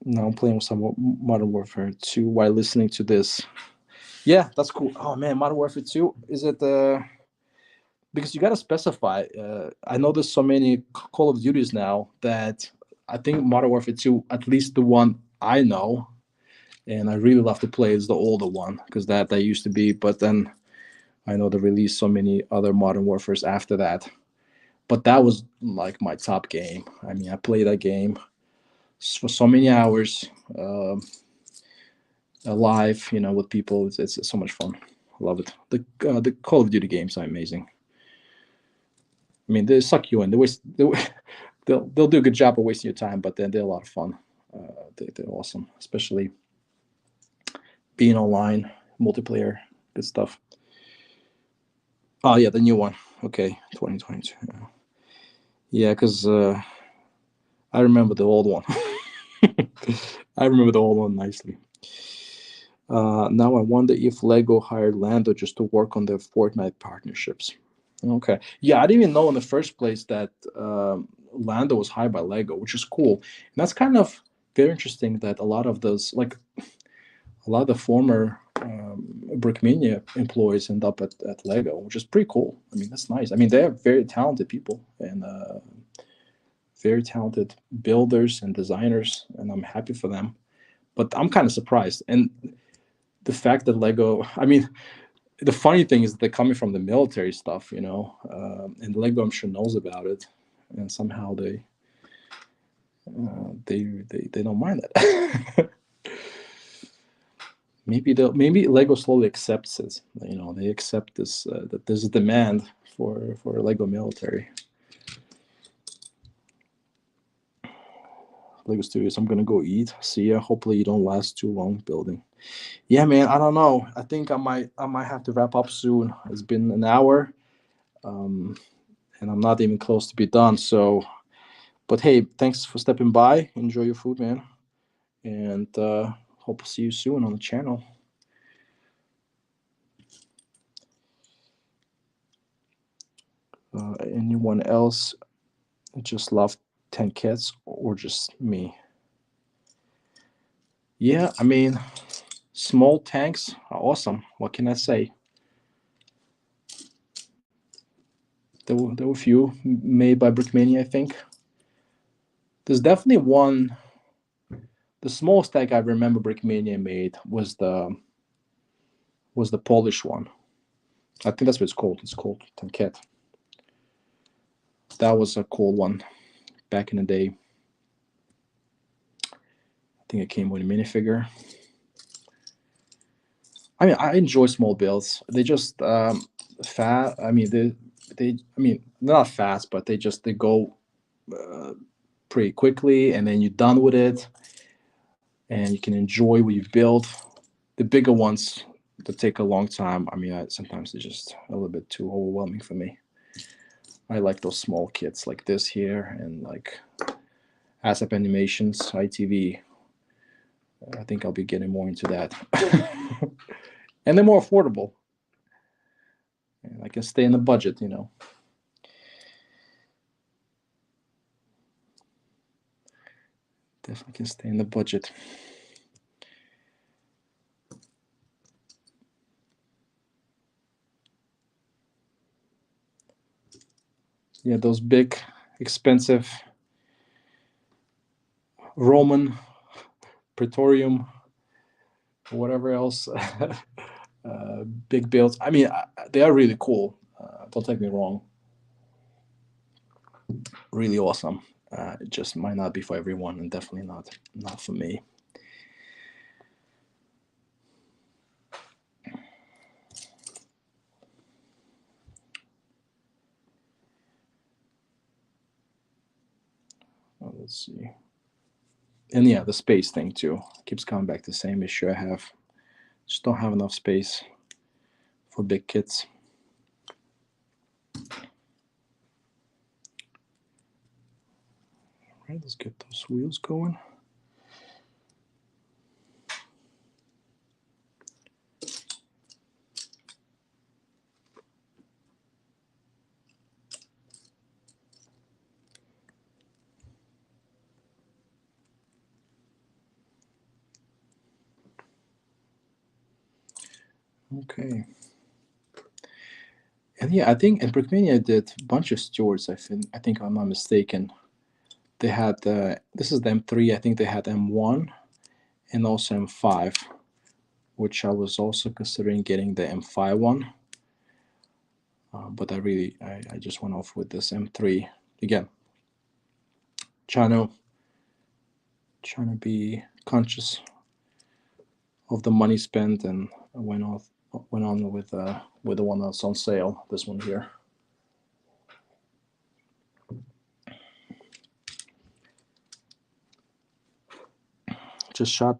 Now I'm playing with some Modern Warfare 2 while listening to this. Yeah, that's cool. Oh man, Modern Warfare 2, is it because you got to specify. I know there's so many Call of Duties now that I think Modern Warfare 2, at least the one I know, and I really love to play, is the older one, because that used to be, but then I know they released so many other Modern Warfares after that. But that was like my top game. I mean, I played that game for so many hours live, with people. It's so much fun. I love it. The Call of Duty games are amazing. I mean, they suck you in. They'll do a good job of wasting your time, but they're a lot of fun. They're awesome, especially being online, multiplayer, good stuff. Oh yeah, the new one. Okay, 2022. Yeah, because I remember the old one. I remember the old one nicely. Now I wonder if Lego hired Lando just to work on their Fortnite partnerships. Okay. Yeah, I didn't even know in the first place that Lando was hired by Lego, which is cool. And that's kind of very interesting that a lot of those, like a lot of the former Brickmania employees end up at Lego, which is pretty cool. I mean, that's nice. I mean, they are very talented people and very talented builders and designers, and I'm happy for them. But I'm kind of surprised. And the fact that Lego, I mean, the funny thing is that they're coming from the military stuff, and Lego, I'm sure, knows about it, and somehow they don't mind that. Maybe Lego slowly accepts it. They accept this that there's a demand for Lego military. Lego Studios. I'm gonna go eat. See ya. Hopefully you don't last too long building. Yeah, man. I don't know. I think I might have to wrap up soon. It's been an hour, um, and I'm not even close to be done. So, but hey, thanks for stepping by. Enjoy your food, man, and hope to see you soon on the channel. Anyone else just love 10 cats or just me? Yeah, I mean, small tanks are awesome. What can I say? There were a few made by Brickmania, I think. There's definitely one. The smallest tank I remember Brickmania made was the Polish one. I think that's what it's called. It's called Tanket. That was a cool one back in the day. I think it came with a minifigure. I mean, I enjoy small builds. They just fast. I mean, they. I mean, not fast, but they go pretty quickly, and then you're done with it, and you can enjoy what you've built. The bigger ones that take a long time. I mean, sometimes they're just a little bit too overwhelming for me. I like those small kits like this here, and like ASAP Animations, ITV. I think I'll be getting more into that. And they're more affordable. And I can stay in the budget, Definitely can stay in the budget. Yeah, those big, expensive Roman Praetorium, whatever else, big builds. I mean, they are really cool. Don't take me wrong. Really awesome. It just might not be for everyone, and definitely not for me. Let's see. And yeah, the space thing too keeps coming back to the same issue I have. Just don't have enough space for big kits. All right, let's get those wheels going. Okay. And yeah, I think and Brickmania did a bunch of Stuarts. I think I'm not mistaken. They had this is the M3. I think they had M1 and also M5, which I was also considering getting the M5 one. But I just went off with this M3 again. Trying to be conscious of the money spent, and I went on with the one that's on sale. This one here. Just shot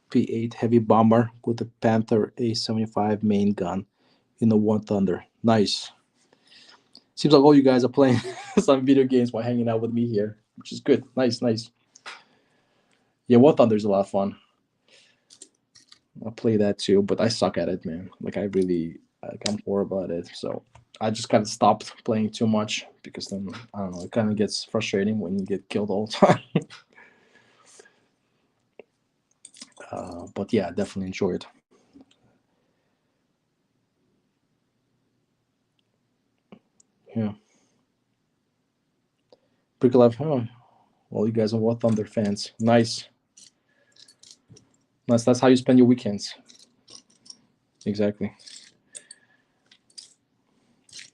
P8 heavy bomber with the Panther A75 main gun in the War Thunder. Nice. Seems like all you guys are playing some video games while hanging out with me here, which is good. Nice, nice. Yeah, War Thunder is a lot of fun. I'll play that too, but I suck at it, man. Like I'm horrible at it. So I just kind of stopped playing too much because then I don't know. It kind of gets frustrating when you get killed all the time. But yeah, definitely enjoy it. Yeah. Pretty Life. Oh, well, you guys are War Thunder fans. Nice. Nice. That's how you spend your weekends. Exactly.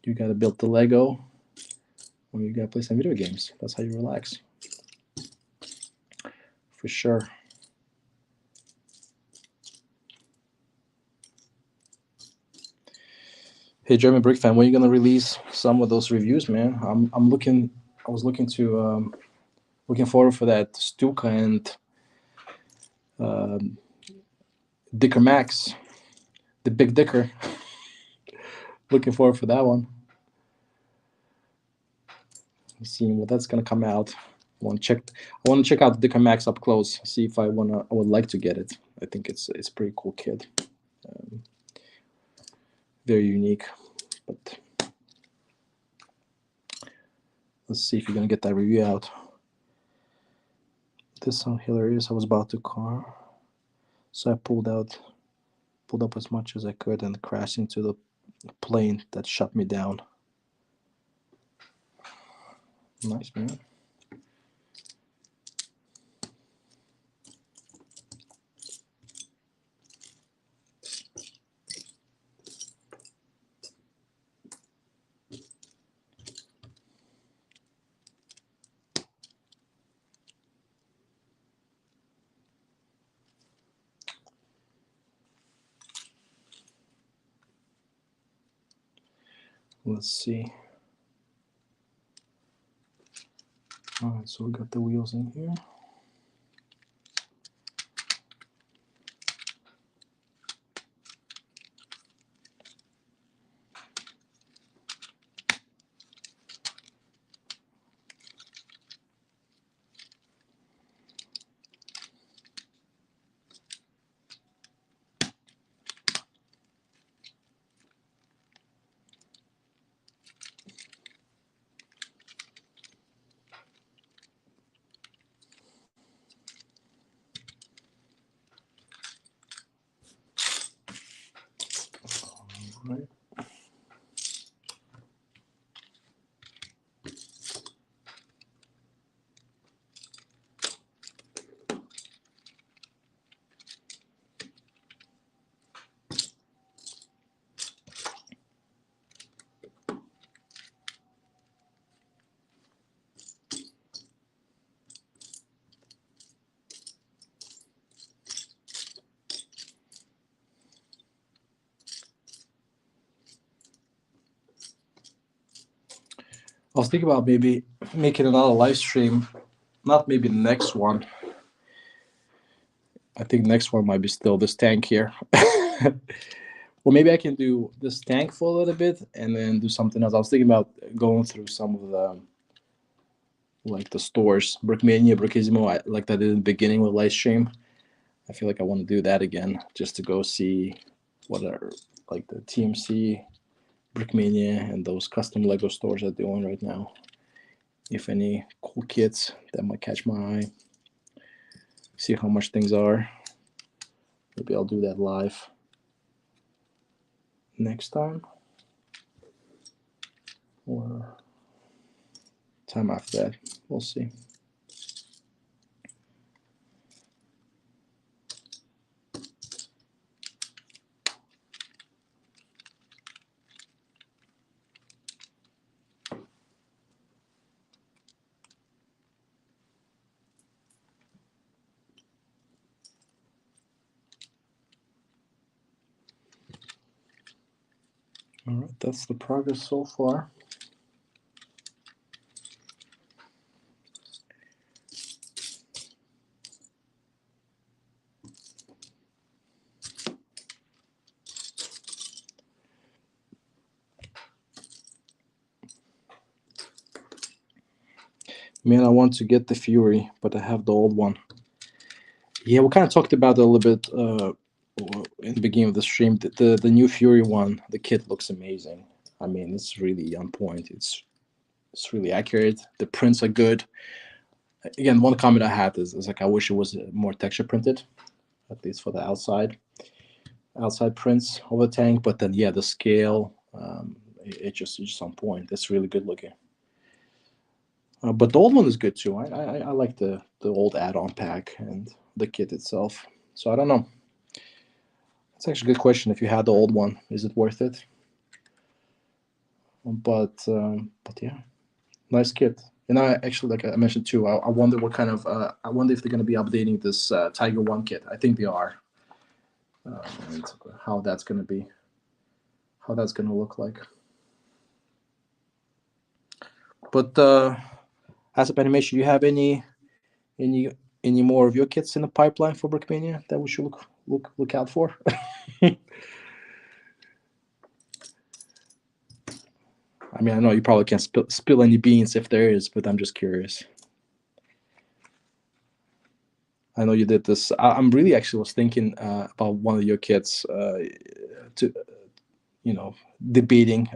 You got to build the Lego, or you got to play some video games. That's how you relax. For sure. Hey, German Brick fan, when are you gonna release some of those reviews, man? I'm looking. I was looking forward for that Stuka and Dicker Max, the Big Dicker. Looking forward for that one. Seeing what that's gonna come out. I want to check out Dicker Max up close. See if I would like to get it. I think it's a pretty cool kid. Very unique. But let's see if you're gonna get that review out. This sound hilarious. I was about to car, so I pulled up as much as I could and crashed into the plane that shut me down. Nice, man. Let's see. All right, so we got the wheels in here. All right. I was thinking about maybe making another live stream. Not maybe the next one. I think next one might be still this tank here. Well, maybe I can do this tank for a little bit and then do something else. I was thinking about going through some of the like the stores, Brickmania, Brickismo, like that in the beginning with live stream. I feel like I want to do that again, just to go see what are like the TMC, Brickmania, and those custom Lego stores are doing right now. If any cool kits that might catch my eye, see how much things are. Maybe I'll do that live next time or time after that. We'll see. All right, that's the progress so far. Man, I want to get the Fury, but I have the old one. Yeah, we kind of talked about it a little bit in the beginning of the stream. The new Fury one, the kit looks amazing. I mean, it's really on point. It's really accurate. The prints are good. Again, one comment I had is like I wish it was more texture printed, at least for the outside prints of the tank. But then yeah, the scale, it's just on point. It's really good looking. But the old one is good too. I like the old add-on pack and the kit itself. So I don't know. It's actually a good question. If you had the old one, is it worth it? But yeah, nice kit. And I actually, like I mentioned too, I wonder what kind of I wonder if they're going to be updating this Tiger One kit. I think they are, and how that's going to be, how that's going to look like. But as of animation, you have any any more of your kits in the pipeline for Brickmania that we should look out for? I mean, I know you probably can't spill any beans if there is, but I'm just curious. I know you did this. I'm really actually was thinking about one of your kits to, debating.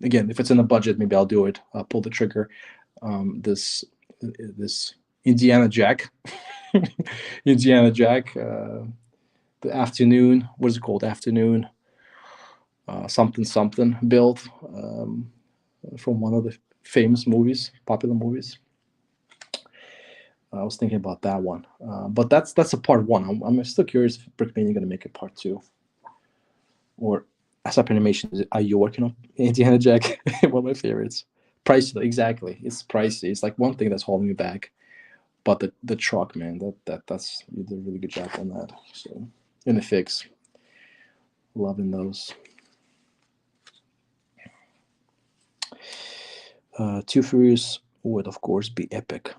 Again, if it's in the budget, maybe I'll do it. I'll pull the trigger. This Indiana Jack, Indiana Jack, the afternoon. What is it called? Afternoon something something build from one of the famous movies, popular movies. I was thinking about that one, but that's a part one. I'm still curious if Brickmania going to make a part two, or ASAP Animation. Are you working on Indiana Jack? One of my favorites. Pricey, exactly. It's pricey. It's like one thing that's holding me back, but the truck, man, that's you did a really good job on that. So, and the fix, loving those. Two Furious would of course be epic.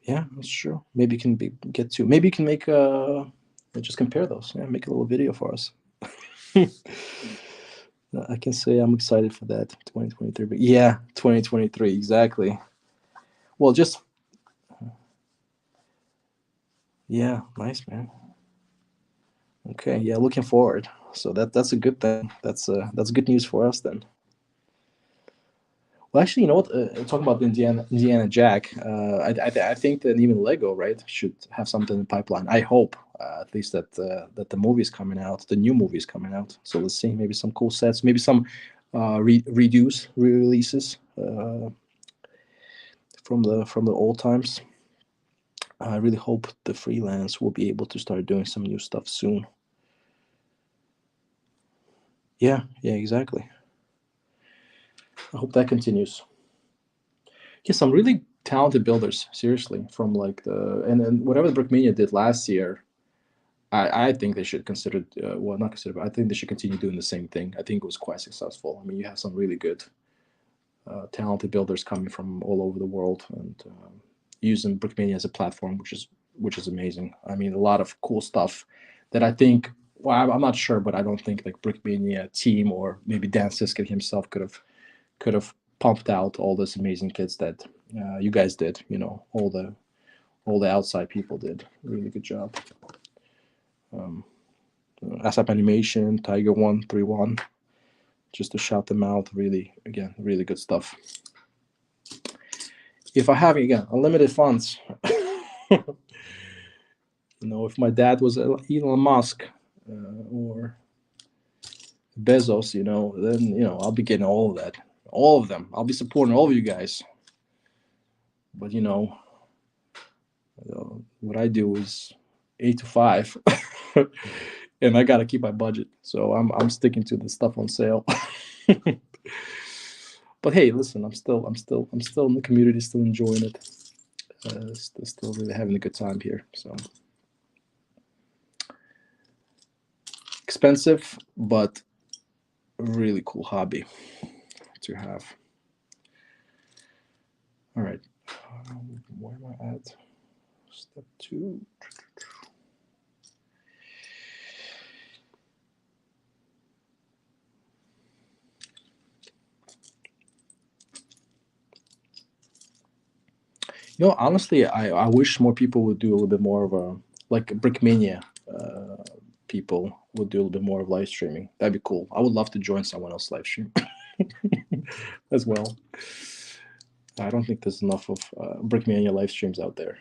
Yeah, that's true. Maybe you can get two. Maybe you can make just compare those. Yeah, make a little video for us. I can say I'm excited for that 2023. But yeah, 2023 exactly. Well, just yeah, nice man. Okay, yeah, looking forward. So that's a good thing. That's good news for us then. Well, actually, you know what? Talking about the Indiana Jack, I think that even Lego, right, should have something in the pipeline. I hope at least that the movie's coming out, the new movie's coming out. So let's see, maybe some cool sets, maybe some re-releases from the old times. I really hope the freelance will be able to start doing some new stuff soon. Yeah, exactly. I hope that continues. Yeah, some really talented builders, seriously, from like and whatever the Brickmania did last year. I think they should consider, well, not consider, but I think they should continue doing the same thing. I think it was quite successful. I mean, you have some really good, talented builders coming from all over the world and using Brickmania as a platform, which is amazing. I mean, a lot of cool stuff that I think. Well, I'm not sure, but I don't think like Brickmania team or maybe Dan Siskin himself could have pumped out all this amazing kits that you guys did. You know, all the outside people did. Really good job. ASAP Animation, Tiger 131, just to shout them out. Really, again, really good stuff. If I have, again, unlimited funds, if my dad was Elon Musk or Bezos, then I'll be getting all of that, all of them. I'll be supporting all of you guys. But what I do is 8 to 5, and I gotta keep my budget, so I'm sticking to the stuff on sale. But hey, listen, I'm still in the community, still enjoying it, still really having a good time here. So expensive, but really cool hobby to have. All right, where am I at? Step 2. Honestly, I wish more people would do a little bit more of a, like Brickmania people would do a little bit more of live streaming. That'd be cool. I would love to join someone else live stream as well. I don't think there's enough of Brickmania live streams out there.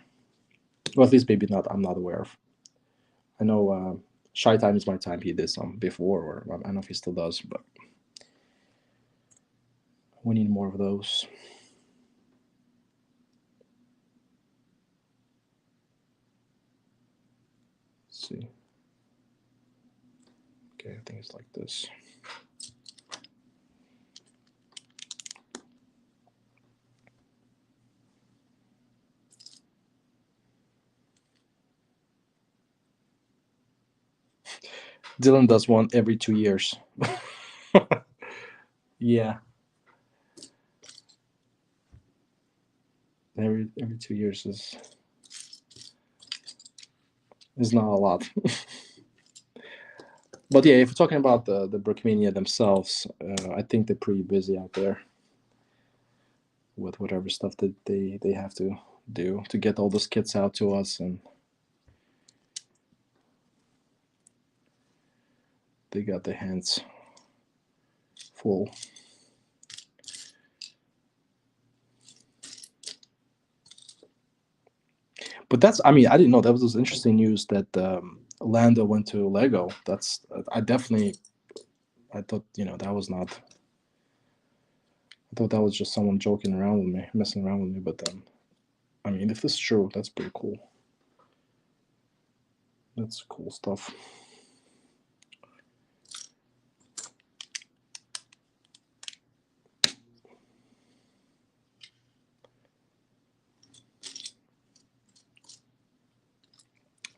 Well, at least maybe not. I'm not aware of. I know Shy Time is my time. He did some before, or I don't know if he still does, but we need more of those. Let's see. Okay, I think it's like this. Dylan does one every 2 years. Yeah. Every 2 years is not a lot. But yeah, if we're talking about the Brickmania themselves, I think they're pretty busy out there with whatever stuff that they have to do to get all those kits out to us, and they got their hands full. But that's, I mean, I didn't know that was interesting news that Lando went to Lego. That's, I definitely, I thought, that was not, I thought that was just someone joking around with me, messing around with me. But then, I mean, if this is true, that's pretty cool. That's cool stuff.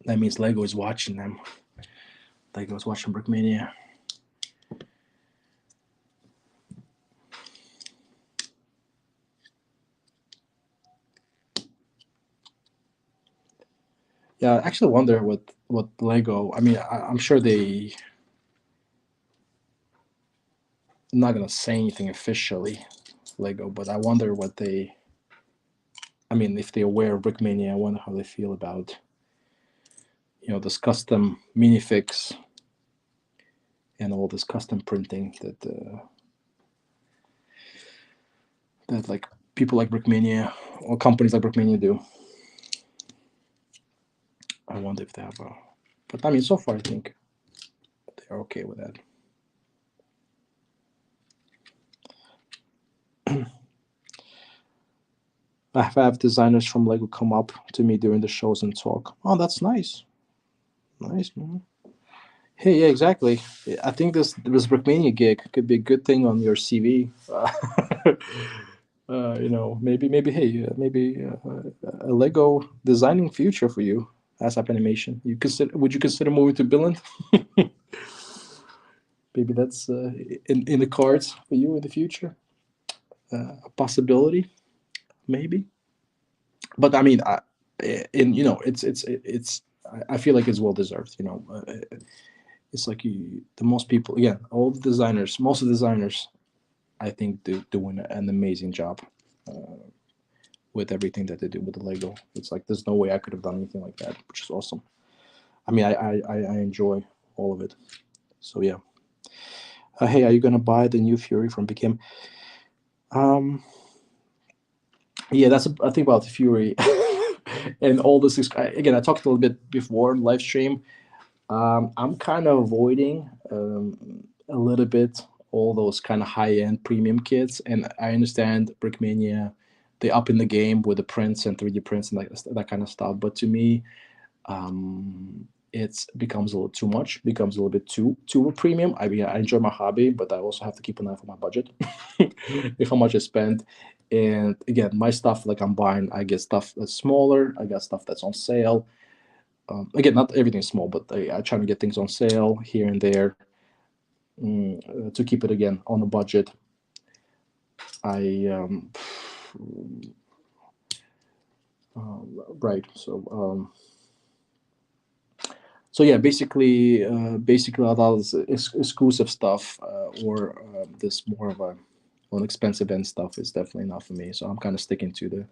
That means Lego is watching them. Lego is watching Brickmania. Yeah, I actually wonder what Lego. I mean, I'm sure they. I'm not gonna say anything officially, Lego, but I wonder what they. I mean, if they're aware of Brickmania, I wonder how they feel about, this custom minifix and all this custom printing that like people like Brickmania or companies like Brickmania do. I wonder if they have a. But I mean, so far I think they're okay with that. I have designers from Lego come up to me during the shows and talk. Oh, that's nice. Nice, man. Hey, yeah, exactly. I think this Brickmania gig could be a good thing on your CV. Maybe hey, maybe a Lego designing future for you as app animation. Would you consider moving to Billund? Maybe that's in the cards for you in the future. A possibility, maybe. But I mean, it's. I feel like it's well deserved. It's like the most people, again, all the designers, most of the designers, I think doing an amazing job with everything that they do with the Lego. It's like there's no way I could have done anything like that, which is awesome. I mean, I enjoy all of it. So yeah. Hey, are you gonna buy the new Fury from Became? Yeah, that's I think about the Fury and all this. Again, I talked a little bit before live stream. I'm kind of avoiding a little bit all those kind of high end premium kits, and I understand Brickmania, they up in the game with the prints and 3D prints and that kind of stuff. But to me, it becomes a little too much, becomes a little bit too premium. I mean, I enjoy my hobby, but I also have to keep an eye for my budget, if how much I spend. And again, my stuff, like I'm buying, I get stuff that's smaller, I got stuff that's on sale. Again, not everything's small, but I try to get things on sale here and there to keep it again on a budget. I right. So yeah, basically all that is exclusive stuff or this more of a on expensive end stuff is definitely not for me. So I'm kind of sticking to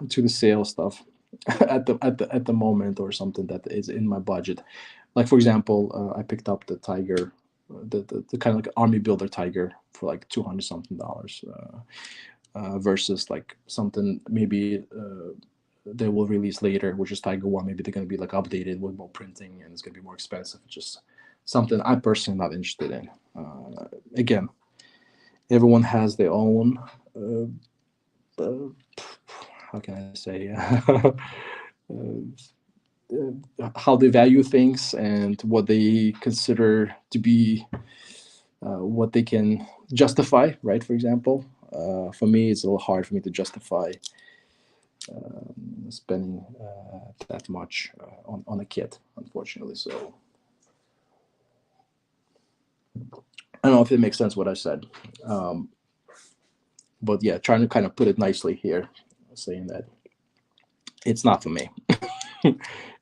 to the sale stuff at the moment, or something that is in my budget. Like for example, I picked up the tiger, the kind of like army builder tiger for like $200 something, versus like something maybe they will release later, which is Tiger One. Maybe they're going to be like updated with more printing, and it's going to be more expensive. Just something I'm personally not interested in. Again, everyone has their own. How can I say? How they value things and what they consider to be what they can justify, right? For example, for me, it's a little hard for me to justify spending that much on a kit, unfortunately. So I don't know if it makes sense what I said, but yeah, trying to kind of put it nicely here, saying that it's not for me.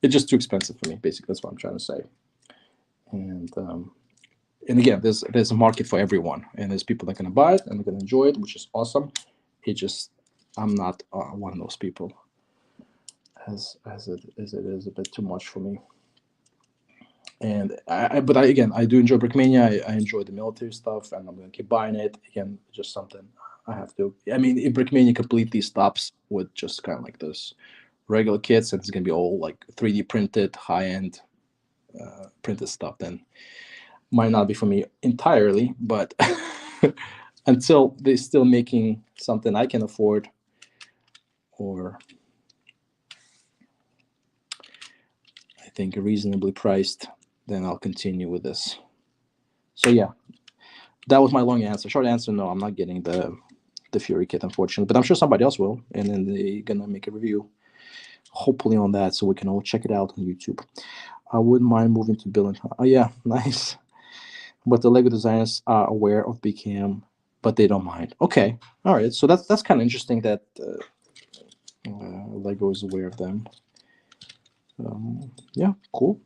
It's just too expensive for me. Basically, that's what I'm trying to say. And again, there's a market for everyone, and there's people that are going to buy it and they're going to enjoy it, which is awesome. It just I'm not one of those people. As it is a bit too much for me. And again, I do enjoy Brickmania. I enjoy the military stuff, and I'm going to keep buying it. Again, just something I have to. I mean, if Brickmania completely stops with just kind of like this regular kits, and it's going to be all like 3D printed, high end printed stuff, then might not be for me entirely. But until they're still making something I can afford, or I think reasonably priced, then I'll continue with this. So yeah, that was my long answer. Short answer: no, I'm not getting the Fury kit, unfortunately. But I'm sure somebody else will, and then they're gonna make a review, hopefully on that, so we can all check it out on YouTube. I wouldn't mind moving to building. Oh yeah, nice. But the Lego designers are aware of BKM, but they don't mind. Okay, all right. So that's kind of interesting that Lego is aware of them. Yeah, cool.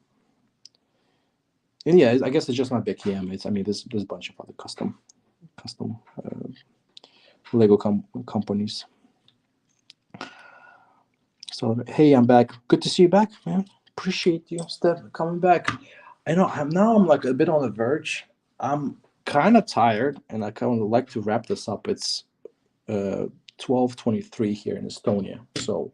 And yeah, I guess it's just not BKM. I mean, there's a bunch of other custom Lego companies. So hey, I'm back. Good to see you back, man. Appreciate you, Steph, coming back. I know I'm like a bit on the verge. I'm kind of tired, and I kind of like to wrap this up. It's 12:23 here in Estonia, so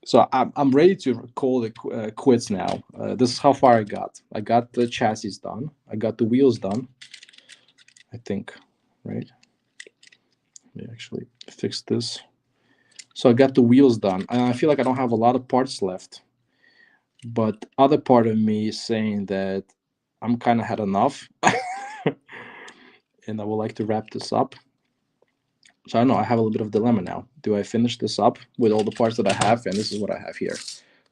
so I'm ready to call it quits now. This is how far I got. I got the chassis done. I got the wheels done. I think, right? Let me actually fix this. So I got the wheels done, and I feel like I don't have a lot of parts left. But other part of me is saying that I'm kind of had enough, and I would like to wrap this up. So I don't know. I have a little bit of dilemma now. Do I finish this up with all the parts that I have, and this is what I have here?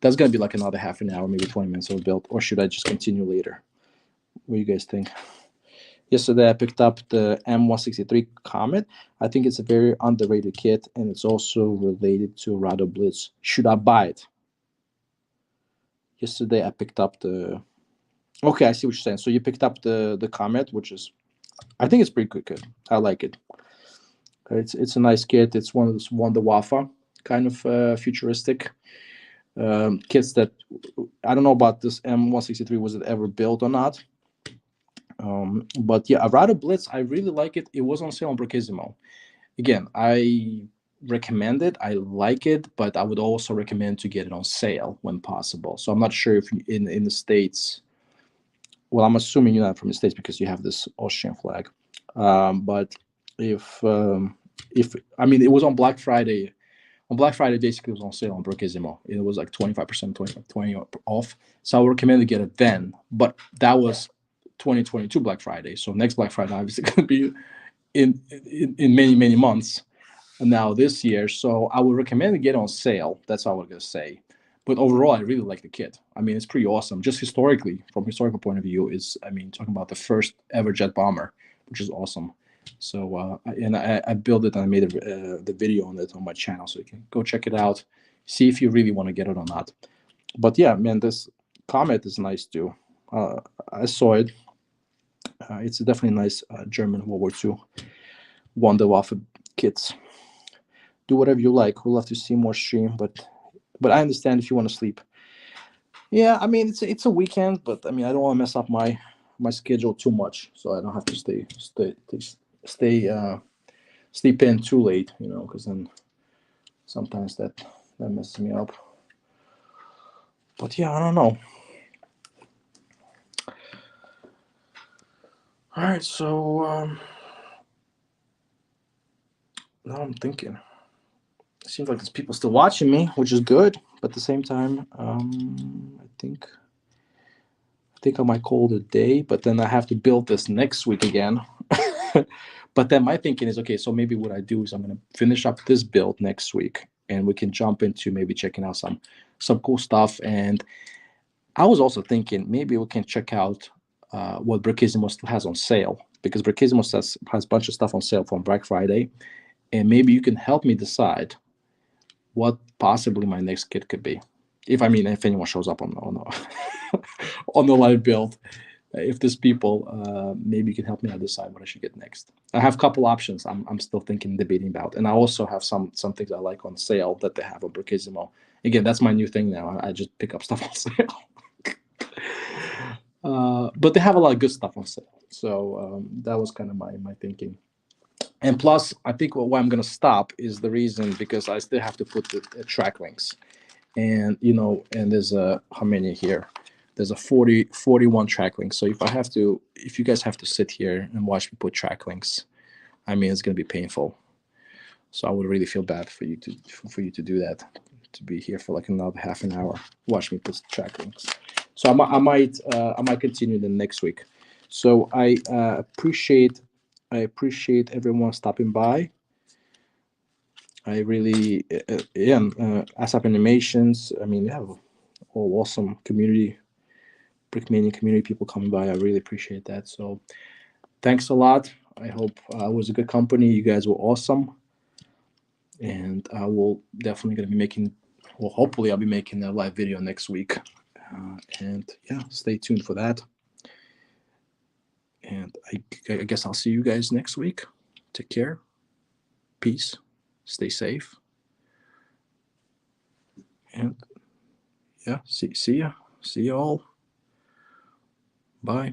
That's gonna be like another half an hour, maybe 20 minutes of build, or should I just continue later? What do you guys think? Yesterday I picked up the M163 Comet. I think it's a very underrated kit, and it's also related to Rado Blitz. Should I buy it? Yesterday I picked up the. Okay, I see what you're saying. So you picked up the Comet, which is, I think it's pretty good. I like it. It's a nice kit. It's one of those Wonder Wafa kind of futuristic kits that I don't know about this M163. Was it ever built or not? But yeah, Arado Blitz, I really like it. It was on sale on Bricissimo. Again, I recommend it. I like it, but I would also recommend to get it on sale when possible. So I'm not sure if in the States. Well, I'm assuming you're not from the States because you have this Austrian flag. But if I mean, it was on Black Friday. On Black Friday, basically, it was on sale on Bricissimo. It was like 25%, 20 off. So I would recommend to get it then. But that was 2022 Black Friday. So next Black Friday, obviously, going to be in many months now this year. So I would recommend to get it on sale. That's all I'm going to say. But overall, I really like the kit. I mean, it's pretty awesome. Just historically, from historical point of view, I mean, talking about the first ever jet bomber, which is awesome. So I built it and I made the video on it on my channel, so you can go check it out, see if you really want to get it or not. But yeah, man, this Comet is nice too. I saw it. It's definitely nice German World War II Wunderwaffe kits. do whatever you like. We'll love to see more stream, but I understand if you want to sleep. Yeah, I mean it's a weekend, but I mean I don't want to mess up my schedule too much, so I don't have to stay sleep in too late, because then sometimes that messes me up. But yeah, I don't know. All right, so now I'm thinking. It seems like there's people still watching me, which is good. But at the same time, I think I might call it a day. But then I have to build this next week again. But then my thinking is, okay, so maybe what I do is I'm going to finish up this build next week, and we can jump into maybe checking out some cool stuff. And I was also thinking maybe we can check out what Brickisimo still has on sale, because Brickisimo has a bunch of stuff on sale from Black Friday, and maybe you can help me decide what possibly my next kit could be. If anyone shows up on on the live build, if there's people, maybe you can help me out decide what I should get next. I have a couple options I'm still thinking, debating about, and I also have some things I like on sale that they have on Brickisimo. Again, that's my new thing now. I just pick up stuff on sale. But they have a lot of good stuff on sale, so that was kind of my thinking. And plus, I think why I'm going to stop is the reason because I still have to put the track links, and and there's how many here? There's a 41 track links. So if you guys have to sit here and watch me put track links, I mean it's going to be painful. So I would really feel bad for you to do that, to be here for like another half an hour, watch me put track links. So I might continue the next week. So I appreciate everyone stopping by. I really, ASAP Animations. I mean, we have all awesome community, Brickmania community people coming by. I really appreciate that. So thanks a lot. I hope it was a good company. You guys were awesome. And I will definitely going to be making, well, hopefully I'll be making a live video next week. And yeah, stay tuned for that. And I guess I'll see you guys next week. Take care. Peace. Stay safe. And yeah, see ya. See you all. Bye.